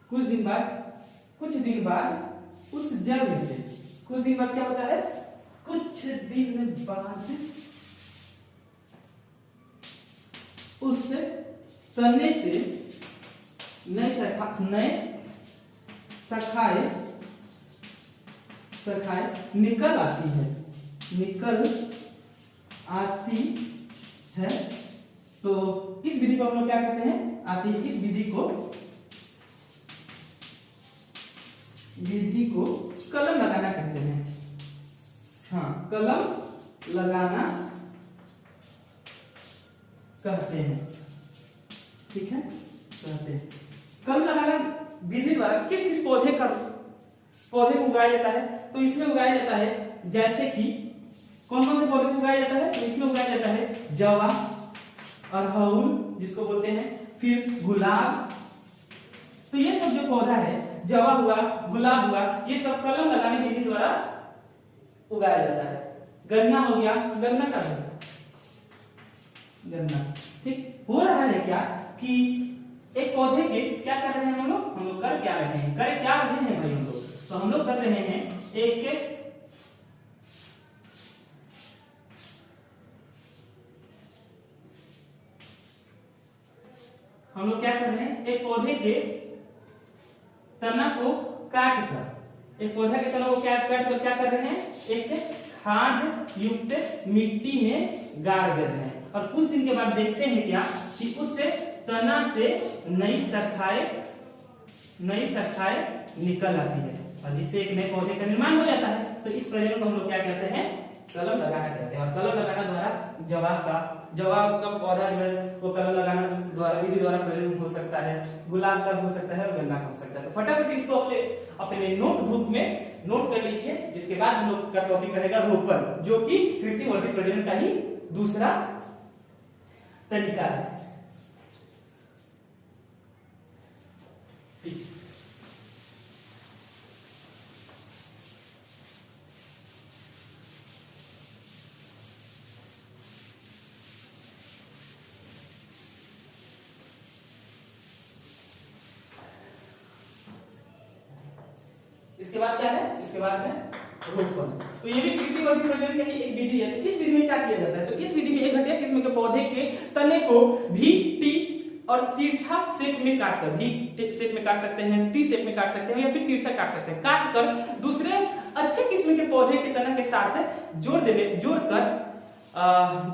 कुछ दिन बाद उस जड़ में से, कुछ दिन बाद क्या होता है? कुछ दिन बाद उस तने से नए शाखाएं निकल आती है। तो इस विधि को हम लोग क्या कहते हैं? आती है। इस विधि को कलम लगाना कहते हैं। हाँ, कलम लगाना कहते हैं। ठीक है, कहते हैं। कलम लगाना विधि द्वारा किस पौधे को उगाया जाता है? तो इसमें उगाया जाता है, जैसे कि कौन कौन से पौधे को उगाया जाता है? तो इसमें उगाया जाता है जवा, अड़हुल जिसको बोलते हैं, फिर गुलाब। तो ये सब जो पौधा है, जवा हुआ, गुलाब हुआ, ये सब कलम लगाने की विधि द्वारा उगाया जाता है। गन्ना हो गया, गन्ना का गन्ना। ठीक हो रहा है क्या कि एक पौधे के क्या कर रहे हैं हम लोग कर क्या रहे हैं भाई हम लोग? तो हम लोग कर रहे हैं एक पौधे के तना को काट कर, क्या कर रहे हैं? एक खाद युक्त मिट्टी में गाड़ दे रहे हैं और कुछ दिन के बाद देखते हैं क्या कि उससे तना से नई शाखाएं निकल आती है और जिससे एक नए पौधे का निर्माण हो जाता है। तो इस प्रयोग को हम लोग क्या कहते हैं? कलम लगाना कहते हैं। और कलम लगाना द्वारा जवाब का पौधा जो है वो कलम लगाना द्वारा विधि द्वारा प्रयोग हो सकता है, गुलाब का हो सकता है और गन्ना का हो सकता है। तो फटाफट इसको अपने नोटबुक में नोट कर लीजिए। इसके बाद हम लोग का टॉपिक रहेगा रोपण, जो कि कृत्रिम वर्धी प्रजनन का ही दूसरा तरीका है। इसके बाद क्या है? इसके बाद है रोपण। तो ये भी कृत्रिम वर्धी प्रजनन की एक विधि है। तो इस विधि में क्या किया जाता है? तो इस विधि में एक घटिया किस्म के पौधे के तने को भी टी और तिरछा शेप में काटकर, भी शेप में काट सकते हैं, टी शेप में काट सकते हैं या फिर तिरछा काट सकते हैं, काट कर दूसरे अच्छे किस्म के पौधे के तना के साथ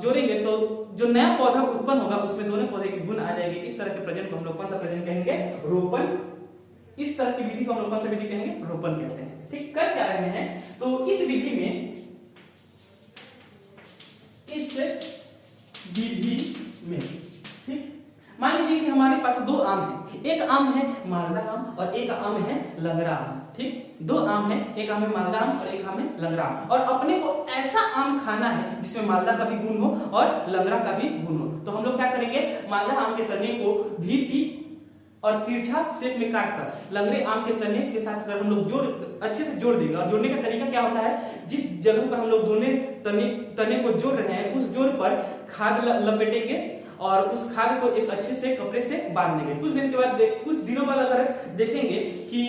जोड़ेंगे तो जो नया पौधा उत्पन्न होगा उसमें दोनों पौधे के गुण आ जाएंगे। इस तरह के प्रजनन को हम लोग कौन सा प्रजनन कहेंगे? रोपण इस तरह की विधि को हम लोग कौन सा विधि कहेंगे, रोपण कहते हैं। ठीक, कर क्या रहे हैं, तो इस विधि में ठीक, मान लीजिए कि हमारे पास दो आम है, एक आम है मालदा आम और एक आम है लंगड़ा आम। ठीक, दो आम है, एक आम है मालदा आम और एक आम है लंगड़ा आम, और अपने को ऐसा आम खाना है जिसमें मालदा का भी गुण हो और लंगड़ा का भी गुण हो। तो हम लोग क्या करेंगे, मालदा आम के तने को भीटी और तिरछा शेप में काटकर लंगड़े आम के तने के साथ अगर हम लोग अच्छे से जोड़ देंगे, और जोड़ने का तरीका क्या होता है, जिस जगह पर हम लोग दोनों तने को जोड़ रहे हैं उस जोड़ पर खाद लपेटेंगे और उस खाद को एक अच्छे से कपड़े से बांध देंगे। कुछ दिन के बाद कुछ दिनों बाद अगर देखेंगे कि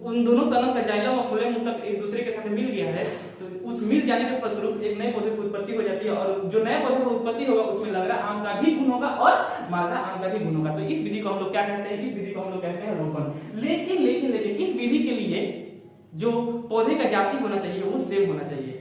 उन दोनों तनों का जाइलम और फ्लोएम तक एक दूसरे के साथ मिल गया है, तो उस मिल जाने के फलस्वरूप एक नए पौधे की उत्पत्ति हो जाती है, और जो नए पौधे की उत्पत्ति होगा उसमें लंगड़ा आम का भी गुण होगा और मालदा आम का भी गुण होगा। तो इस विधि को हम लोग क्या कहते हैं, इस विधि को हम लोग कहते हैं रोपण। लेकिन लेकिन लेकिन इस विधि के लिए जो पौधे का जाति होना चाहिए वो सेम होना चाहिए।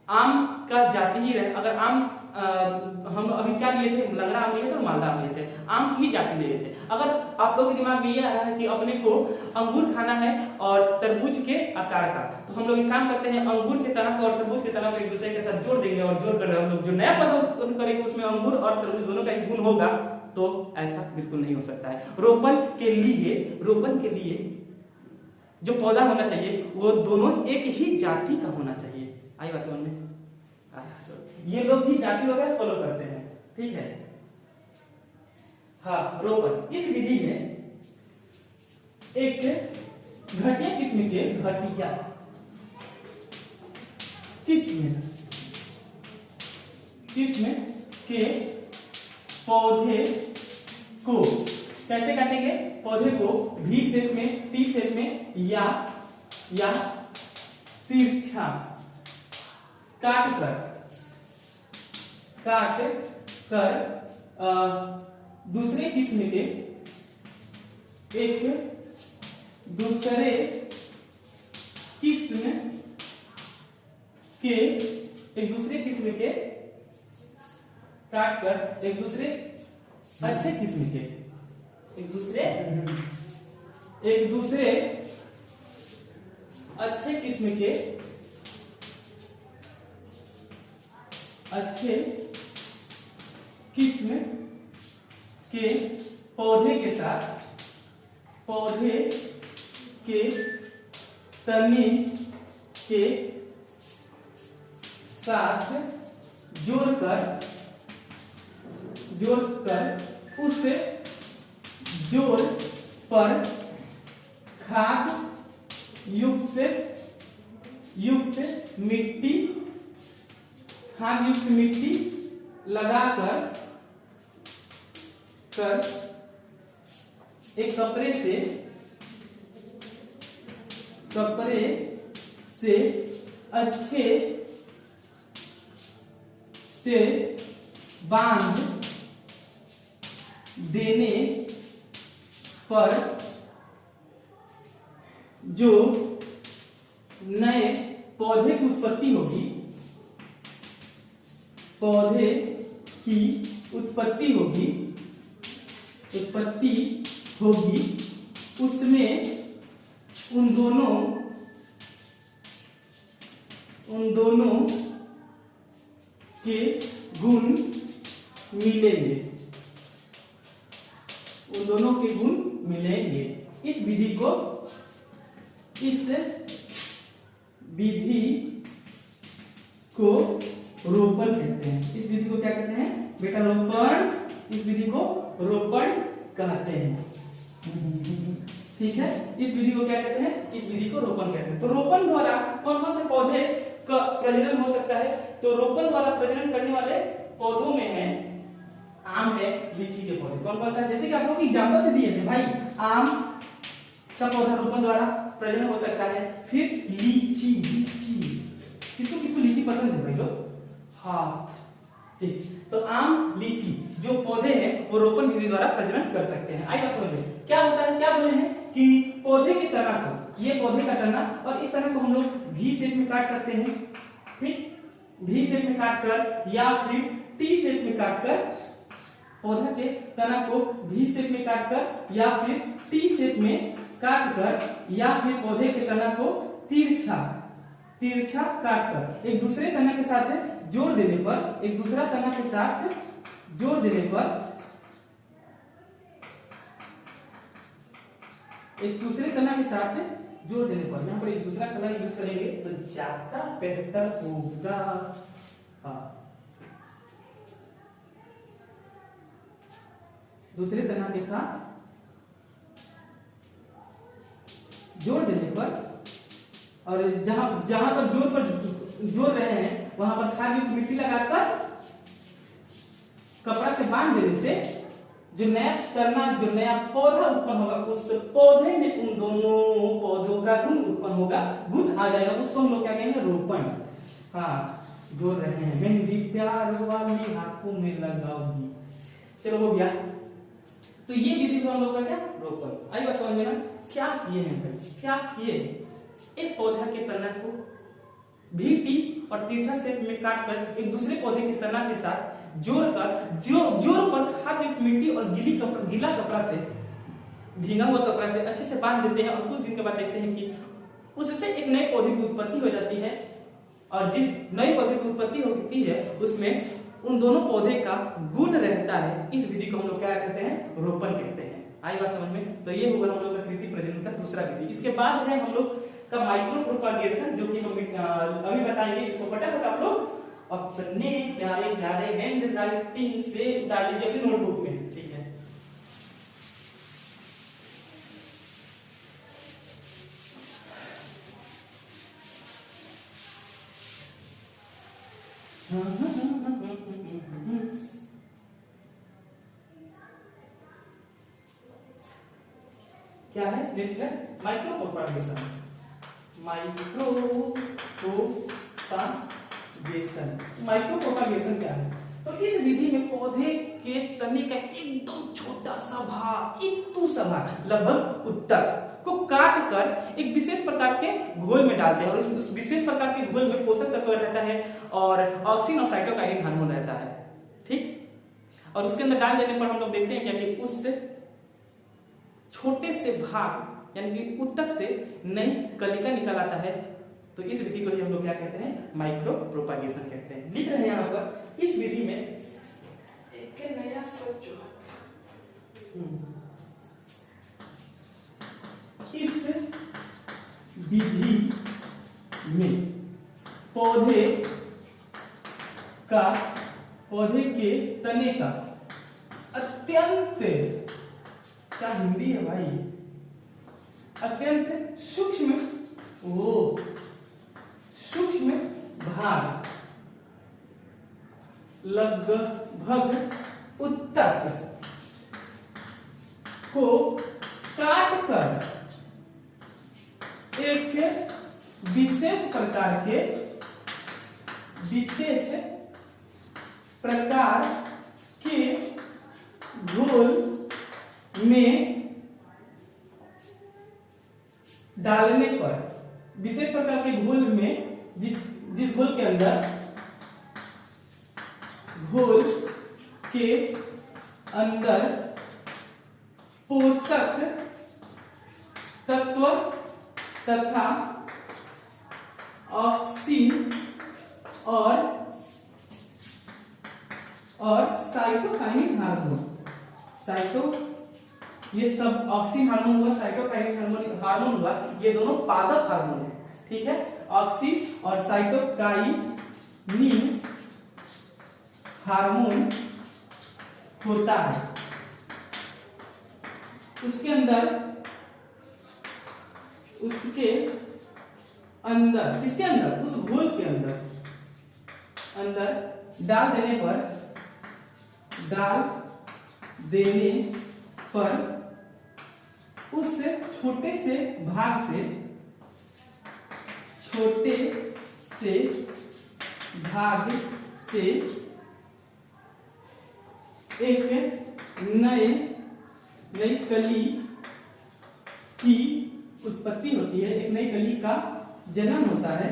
आम का जाति ही रहे, अगर आम हम अभी क्या लिए थे, लंगड़ा आम लिए थे और मालदा आम लिए थे, आम की ही जाति लिए थे। अगर आप लोगों के दिमाग में ये आ रहा है कि अपने को अंगूर खाना है और तरबूज के आकार का, तो हम लोग एक काम करते हैं, अंगूर के तना को और तरबूज के तना को एक दूसरे के साथ जोड़ देंगे और जोड़ कर हम लोग जो नया पौधा उत्पन्न करेंगे उसमें अंगूर और तरबूज दोनों का ही गुण होगा। तो ऐसा बिल्कुल नहीं हो सकता है। रोपण के लिए जो पौधा होना चाहिए वो दोनों एक ही जाति का होना चाहिए। आई बात समझ में? ये लोग भी जाति वगैरह फॉलो करते हैं। ठीक है, हाँ, रोपण इस विधि में एक घटिया किस्म के पौधे को कैसे काटेंगे, पौधे को भी शेप में, टी शेप में या तिरछा काट कर दूसरे किस्म के काट कर एक दूसरे अच्छे किस्म के अच्छे किस्म के पौधे के तने के साथ जोड़कर उस जोड़ पर खाद युक्त मिट्टी लगाकर एक कपड़े से अच्छे से बांध देने पर जो नए पौधे की उत्पत्ति होगी उसमें उन दोनों के गुण मिलेंगे। इस विधि को रोपण कहते हैं। इस विधि को क्या कहते हैं बेटा, रोपण। इस विधि को रोपण कहते हैं। ठीक है, इस विधि को क्या कहते हैं, इस विधि को रोपण कहते हैं। तो रोपण द्वारा कौन कौन से पौधे का प्रजनन हो सकता है, तो रोपण द्वारा प्रजनन करने वाले पौधों में है आम है, लीची के पौधे। कौन कौन सा, जैसे कि आप लोग एग्जांपल दिए थे भाई, आम का पौधा रोपण द्वारा प्रजनन हो सकता है। फिर लीची, किसको लीची पसंद है भाई लोग? हाँ, ठीक। तो आम, लीची जो पौधे हैं वो रोपण विधि द्वारा प्रजनन कर सकते हैं। आई बात समझ में? क्या होता है, क्या बोले हैं कि पौधे के तना को, ये पौधे का तना, और इस तना को हम लोग भी शेप में काट सकते हैं। ठीक, भी शेप में काट कर या फिर टी शेप में काट कर, पौधा के तना को भी शेप में काट कर या फिर टी शेप में काट कर या फिर पौधे के तना को तिरछा काट कर एक दूसरे तना के साथ जोड़ देने पर, एक दूसरा तना के साथ जोड़ देने पर, एक दूसरे तना के साथ जोड़ देने पर, यहाँ पर एक दूसरा कलर यूज करेंगे तो ज्यादा बेहतर होगा। दूसरे तना के साथ जोड़ देने पर, और जहां पर जोड़ रहे हैं वहां पर खाद युक्त मिट्टी लगाकर कपड़ा से बांध देने से जो नया पौधा उत्पन्न होगा, उस पौधे में उन दोनों पौधों का गुण उत्पन्न होगा, गुण आ जाएगा, उसको हम लोग क्या कहेंगे? रोपण। हाँ, जोड़ रहे हैं, मेहंदी प्यार वाली हाथों में लगाओगी। चलो हो गया। तो ये विधि को हम लोग का क्या? रोपण। आई बात समझ में ना? क्या किए हैं भाई? क्या किए? एक पौधा के तना को भीटी और तिरछा शेप में काट कर एक दूसरे पौधे के तना के साथ जोड़कर खाद युक्त मिट्टी और गीला कपड़ा से, भीगा हुआ कपड़ा से अच्छे से बांध देते हैं, और कुछ दिन के बाद देखते हैं कि उससे एक नए पौधे की उत्पत्ति हो जाती है, और जिस नए पौधे की उत्पत्ति होती है उसमें उन दोनों पौधे का गुण रहता है। इस विधि को हम लोग क्या कहते हैं? रोपण कहते हैं। आई बात समझ में? तो ये होगा हम लोग का कृषि प्रजनन का दूसरा विधि। इसके बाद है हम लोग का माइक्रो प्रोपागेशन, जो कि हम अभी बताएंगे। इसको फटाफट आप लोग अपने प्यारे प्यारे हैंड राइटिंग से उतार लीजिए अपनी नोटबुक में, ठीक है? क्या है? नेक्स्ट है माइक्रो प्रोपागेशन। माइक्रो प्रोपागेशन क्या है? तो इस विधि में पौधे के तने का एकदम छोटा सा भाग, इतू सा भाग, लगभग उत्तक को काट कर एक विशेष प्रकार के घोल में डालते हैं, और उस विशेष प्रकार के घोल में पोषक तत्व रहता है और ऑक्सिन और साइटोकाइनिन हार्मोन रहता है, ठीक? और उसके अंदर डाल देने पर हम लोग देखते हैं क्या कि उस छोटे से भाग यानी कि उत्तक से नई कलिका निकल आता है। तो इस विधि को ही हम लोग क्या कहते हैं? माइक्रो प्रोपागेशन कहते हैं। लिख रहे हैं यहाँ पर इस विधि में एक नया शब्द जो इस विधि में पौधे के तने का अत्यंत, क्या हिंदी है भाई? अत्यंत सूक्ष्म भाग, लगभग उत्तक को काट कर एक विशेष प्रकार के घोल में डालने पर, विशेष प्रकार के घोल में, जिस घोल के अंदर पोषक तत्व तथा ऑक्सीन और साइटोकाइनिन हार्मोन, ये सब ऑक्सीन हार्मोन हुआ, साइटोकाइनिन हार्मोन हुआ, ये दोनों पादप हार्मोन है, ठीक है? ऑक्सीन और साइटोकाइनिन हार्मोन होता है। उसके अंदर उस घोल के अंदर डाल देने पर उस छोटे से भाग से एक नई कली की उत्पत्ति होती है, एक नई कली का जन्म होता है।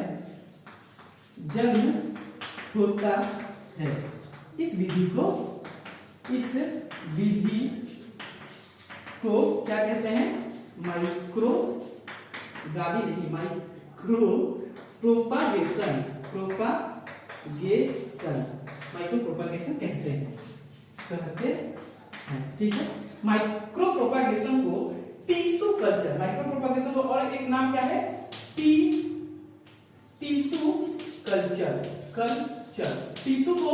इस विधि को क्या कहते हैं? माइक्रो गाड़ी नहीं, माइक्रो प्रोपागेशन, माइक्रो प्रोपागेशन कहते हैं। ठीक है, माइक्रो प्रोपागेशन को टिश्यू कल्चर, माइक्रो प्रोपागेशन को और एक नाम क्या है, टिश्यू कल्चर। टिश्यू को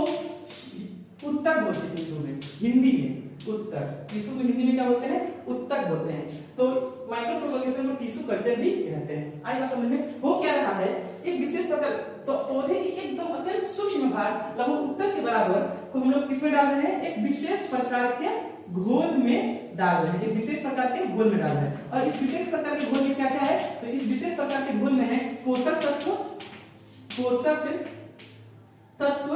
उत्तक बोलते हैं हिंदू में, हिंदी में उत्तक, टिश्यू को हिंदी में क्या बोलते हैं, उत्तक बोलते हैं। तो माइक्रो प्रोपागेशन को टिश्यू कल्चर भी कहते हैं। आइए समझ में हो क्या रहा है, एक विशेष प्रकार, तो पौधे की एकदम अत्यंत सूक्ष्म भाग लगभग उत्तक के बराबर को हम लोग किसमें डाल रहे हैं, एक विशेष प्रकार के घोल में डाल रहे हैं, एक विशेष प्रकार के घोल में डाल रहे हैं। और इस विशेष प्रकार के घोल में क्या क्या है, तो इस विशेष प्रकार के घोल में है पोषक तत्व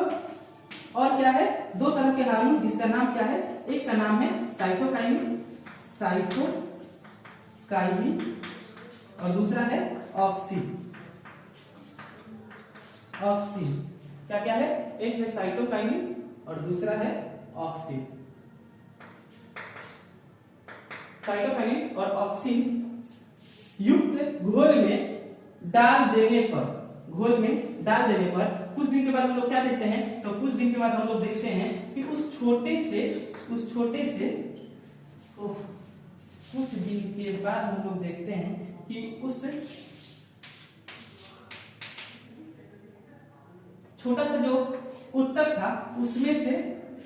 और क्या है, दो तरह के हार्मोन, जिसका नाम क्या है, एक का नाम है साइटोकाइनिन और दूसरा है ऑक्सिन। क्या क्या है, एक है साइटोकाइनिन और दूसरा है ऑक्सिन। साइटोकाइनिन और ऑक्सिन युक्त घोल में डाल देने पर कुछ दिन के बाद हम लोग क्या देखते हैं, तो कुछ दिन के बाद हम लोग देखते हैं कि कुछ दिन के बाद हम लोग देखते हैं कि उस छोटा सा जो उत्तक था उसमें से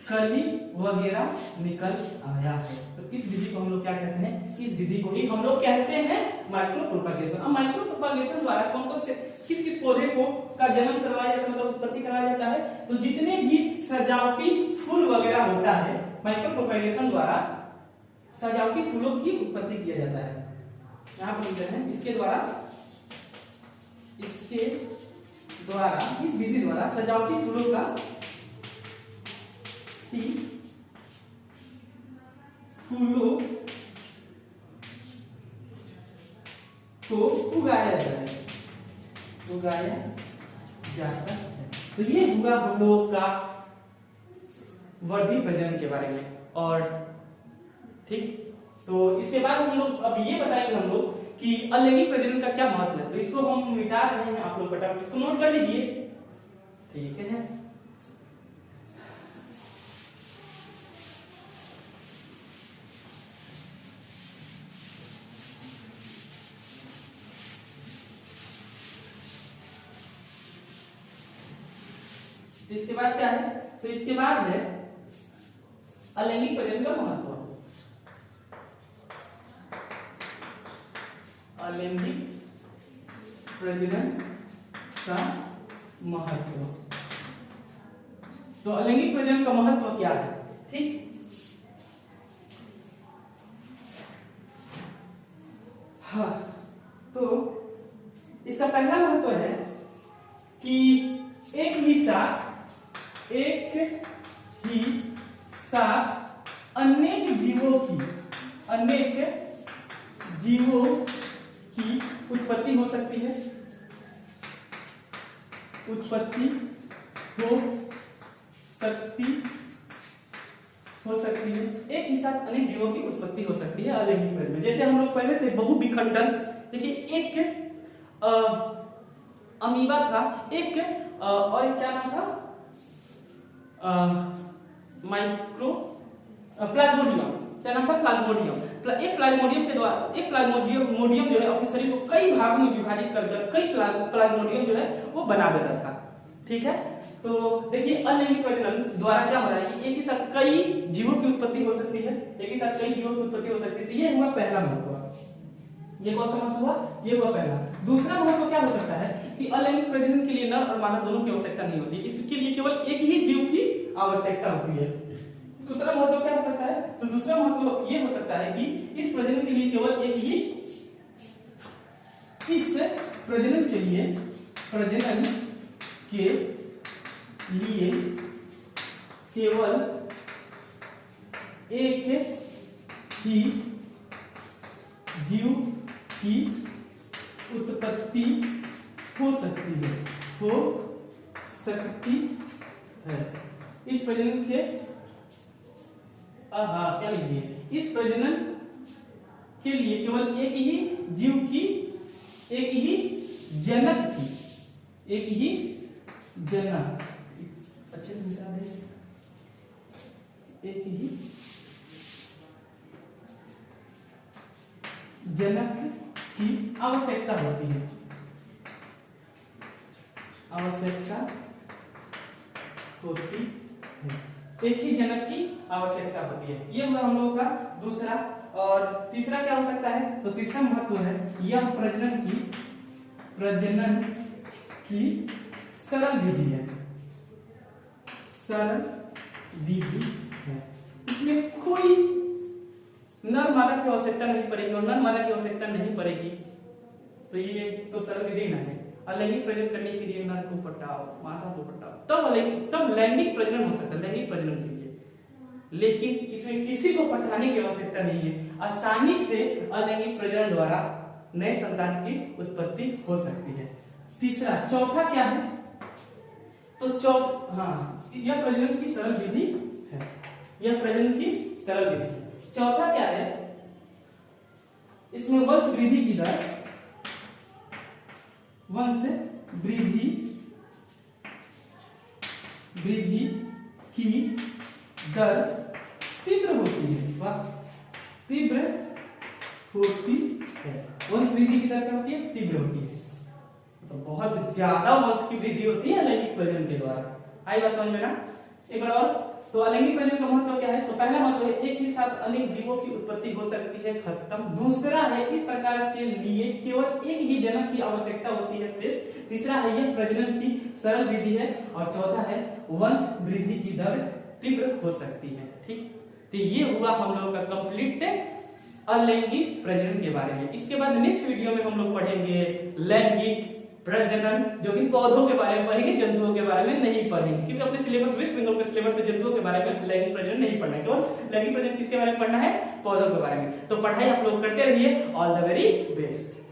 कली वगैरह निकल आया है। तो इस विधि को हम लोग क्या कहते हैं, इस विधि को ही हम लोग कहते हैं माइक्रो प्रोपागेशन। अब माइक्रो प्रोपागेशन द्वारा कौन कौन से किस पौधे को का जन्म करवाया जाता है, मतलब उत्पत्ति कराया जाता है, तो जितने भी सजावटी फूल वगैरह होता है माइक्रो प्रोपागेशन द्वारा सजावटी फूलों की उत्पत्ति किया जाता है। यहाँ पर लिखते हैं इसके द्वारा इस विधि द्वारा सजावटी फूलों का फूलों को उगाया जाता है। तो ये हुआ हम लोगों का वर्धी प्रजनन के बारे में। और ठीक, तो इसके बाद हम लोग अब ये बताएंगे हम लोग कि अलैंगिक प्रजनन का क्या महत्व है। तो इसको हम मिटा रहे हैं, आप लोग फटाफट इसको नोट कर लीजिए। ठीक है, इसके बाद क्या है, तो इसके बाद है अलैंगिक प्रजनन का महत्व। अलैंगिक प्रजनन का महत्व, तो अलैंगिक प्रजनन का महत्व क्या है, ठीक। हाँ, तो इसका पहला महत्व है कि एक ही साथ अनेक जीवों की उत्पत्ति हो सकती है, एक ही साथ अनेक जीवों की उत्पत्ति हो सकती है अलैंगिक प्रजनन में। जैसे हम लोग पहले थे बहुविखंडन, देखिए एक अमीबा था, एक और क्या नाम था, प्लाज्मोडियम, क्या नाम था, प्लाज्मोडियम। एक प्लाज्मोडियम जो है अपने शरीर को कई भागों में विभाजित कर कई प्लाज्मोडियम जो है वो बना देता था। ठीक है, तो देखिए अलैंगिक प्रजनन द्वारा क्या हो रहा है कि एक ही साथ कई जीवों की उत्पत्ति हो सकती है, तो ये हुआ पहला महत्व। ये कौन सा महत्व हुआ, ये हुआ पहला। दूसरा महत्व क्या हो सकता है कि अलैंगिक प्रजनन के लिए नर और मादा दोनों की आवश्यकता नहीं होती, इसके लिए केवल एक ही जीव की आवश्यकता होती है। दूसरा महत्व क्या हो सकता है, तो दूसरा महत्व ये हो सकता है कि इस प्रजनन के लिए केवल एक ही जीव की उत्पत्ति हो सकती है। इस प्रजनन के क्या लिखिए, इस प्रजनन के लिए केवल एक ही जीव की, एक ही जनक की, एक ही जनक, अच्छे से मिटा दे, एक ही जनक की आवश्यकता होती है, आवश्यकता होती है, एक ही जनक की आवश्यकता होती है। ये हुआ हम लोगों का दूसरा। और तीसरा क्या हो सकता है? तो तीसरा महत्व है यह प्रजनन की सरल विधि है, सरल विधि है। इसमें कोई नर मादा की आवश्यकता नहीं पड़ेगी और नर मादा की आवश्यकता नहीं पड़ेगी, तो ये तो सरल विधि ना है। अलैंगिक प्रजनन करने के लिए नर को पटाओ, मादा को पटाओ, तब लैंगिक प्रजनन हो सकता है, लैंगिक प्रजनन के लिए। लेकिन इसमें किसी को पटाने की आवश्यकता नहीं है, आसानी से अलैंगिक प्रजनन द्वारा नए संतान की उत्पत्ति हो सकती है। तीसरा, चौथा क्या है? तो यह प्रजनन की सरल विधि है, यह प्रजनन की सरल विधि है। चौथा क्या है? इसमें वंश वृद्धि की दर, वंश वृद्धि की दर तीव्र होती है। वाह, तीव्र होती है। वंश वृद्धि की दर क्या होती है? तीव्र होती है। तो बहुत ज्यादा वंश की वृद्धि होती है अलैंगिक प्रजनन के द्वारा। आई बात समझ में ना? एक बार और, तो अलैंगिक प्रजनन का महत्व क्या है? तो पहला महत्व है एक ही साथ अनेक जीवों की उत्पत्ति हो सकती है, खत्म। दूसरा है इस प्रकार के लिए केवल एक ही जनक की आवश्यकता होती है, शेष। तीसरा है यह प्रजनन की सरल विधि है, और चौथा है वंश वृद्धि की दर तीव्र हो सकती है। ठीक, तो ये हुआ हम लोगों का कंप्लीट अलैंगिक प्रजनन के बारे में। इसके बाद नेक्स्ट वीडियो में हम लोग पढ़ेंगे लैंगिक प्रजनन, जो कि पौधों के बारे में पढ़ेंगे, जंतुओं के बारे में नहीं पढ़ेंगे, क्योंकि अपने सिलेबस, वेस्ट बंगाल के सिलेबस में जंतुओं के बारे में लैंगिक प्रजनन नहीं पढ़ना है, केवल लैंगिक प्रजनन किसके बारे में पढ़ना है? पौधों के बारे में। तो पढ़ाई आप लोग करते रहिए। All the very best.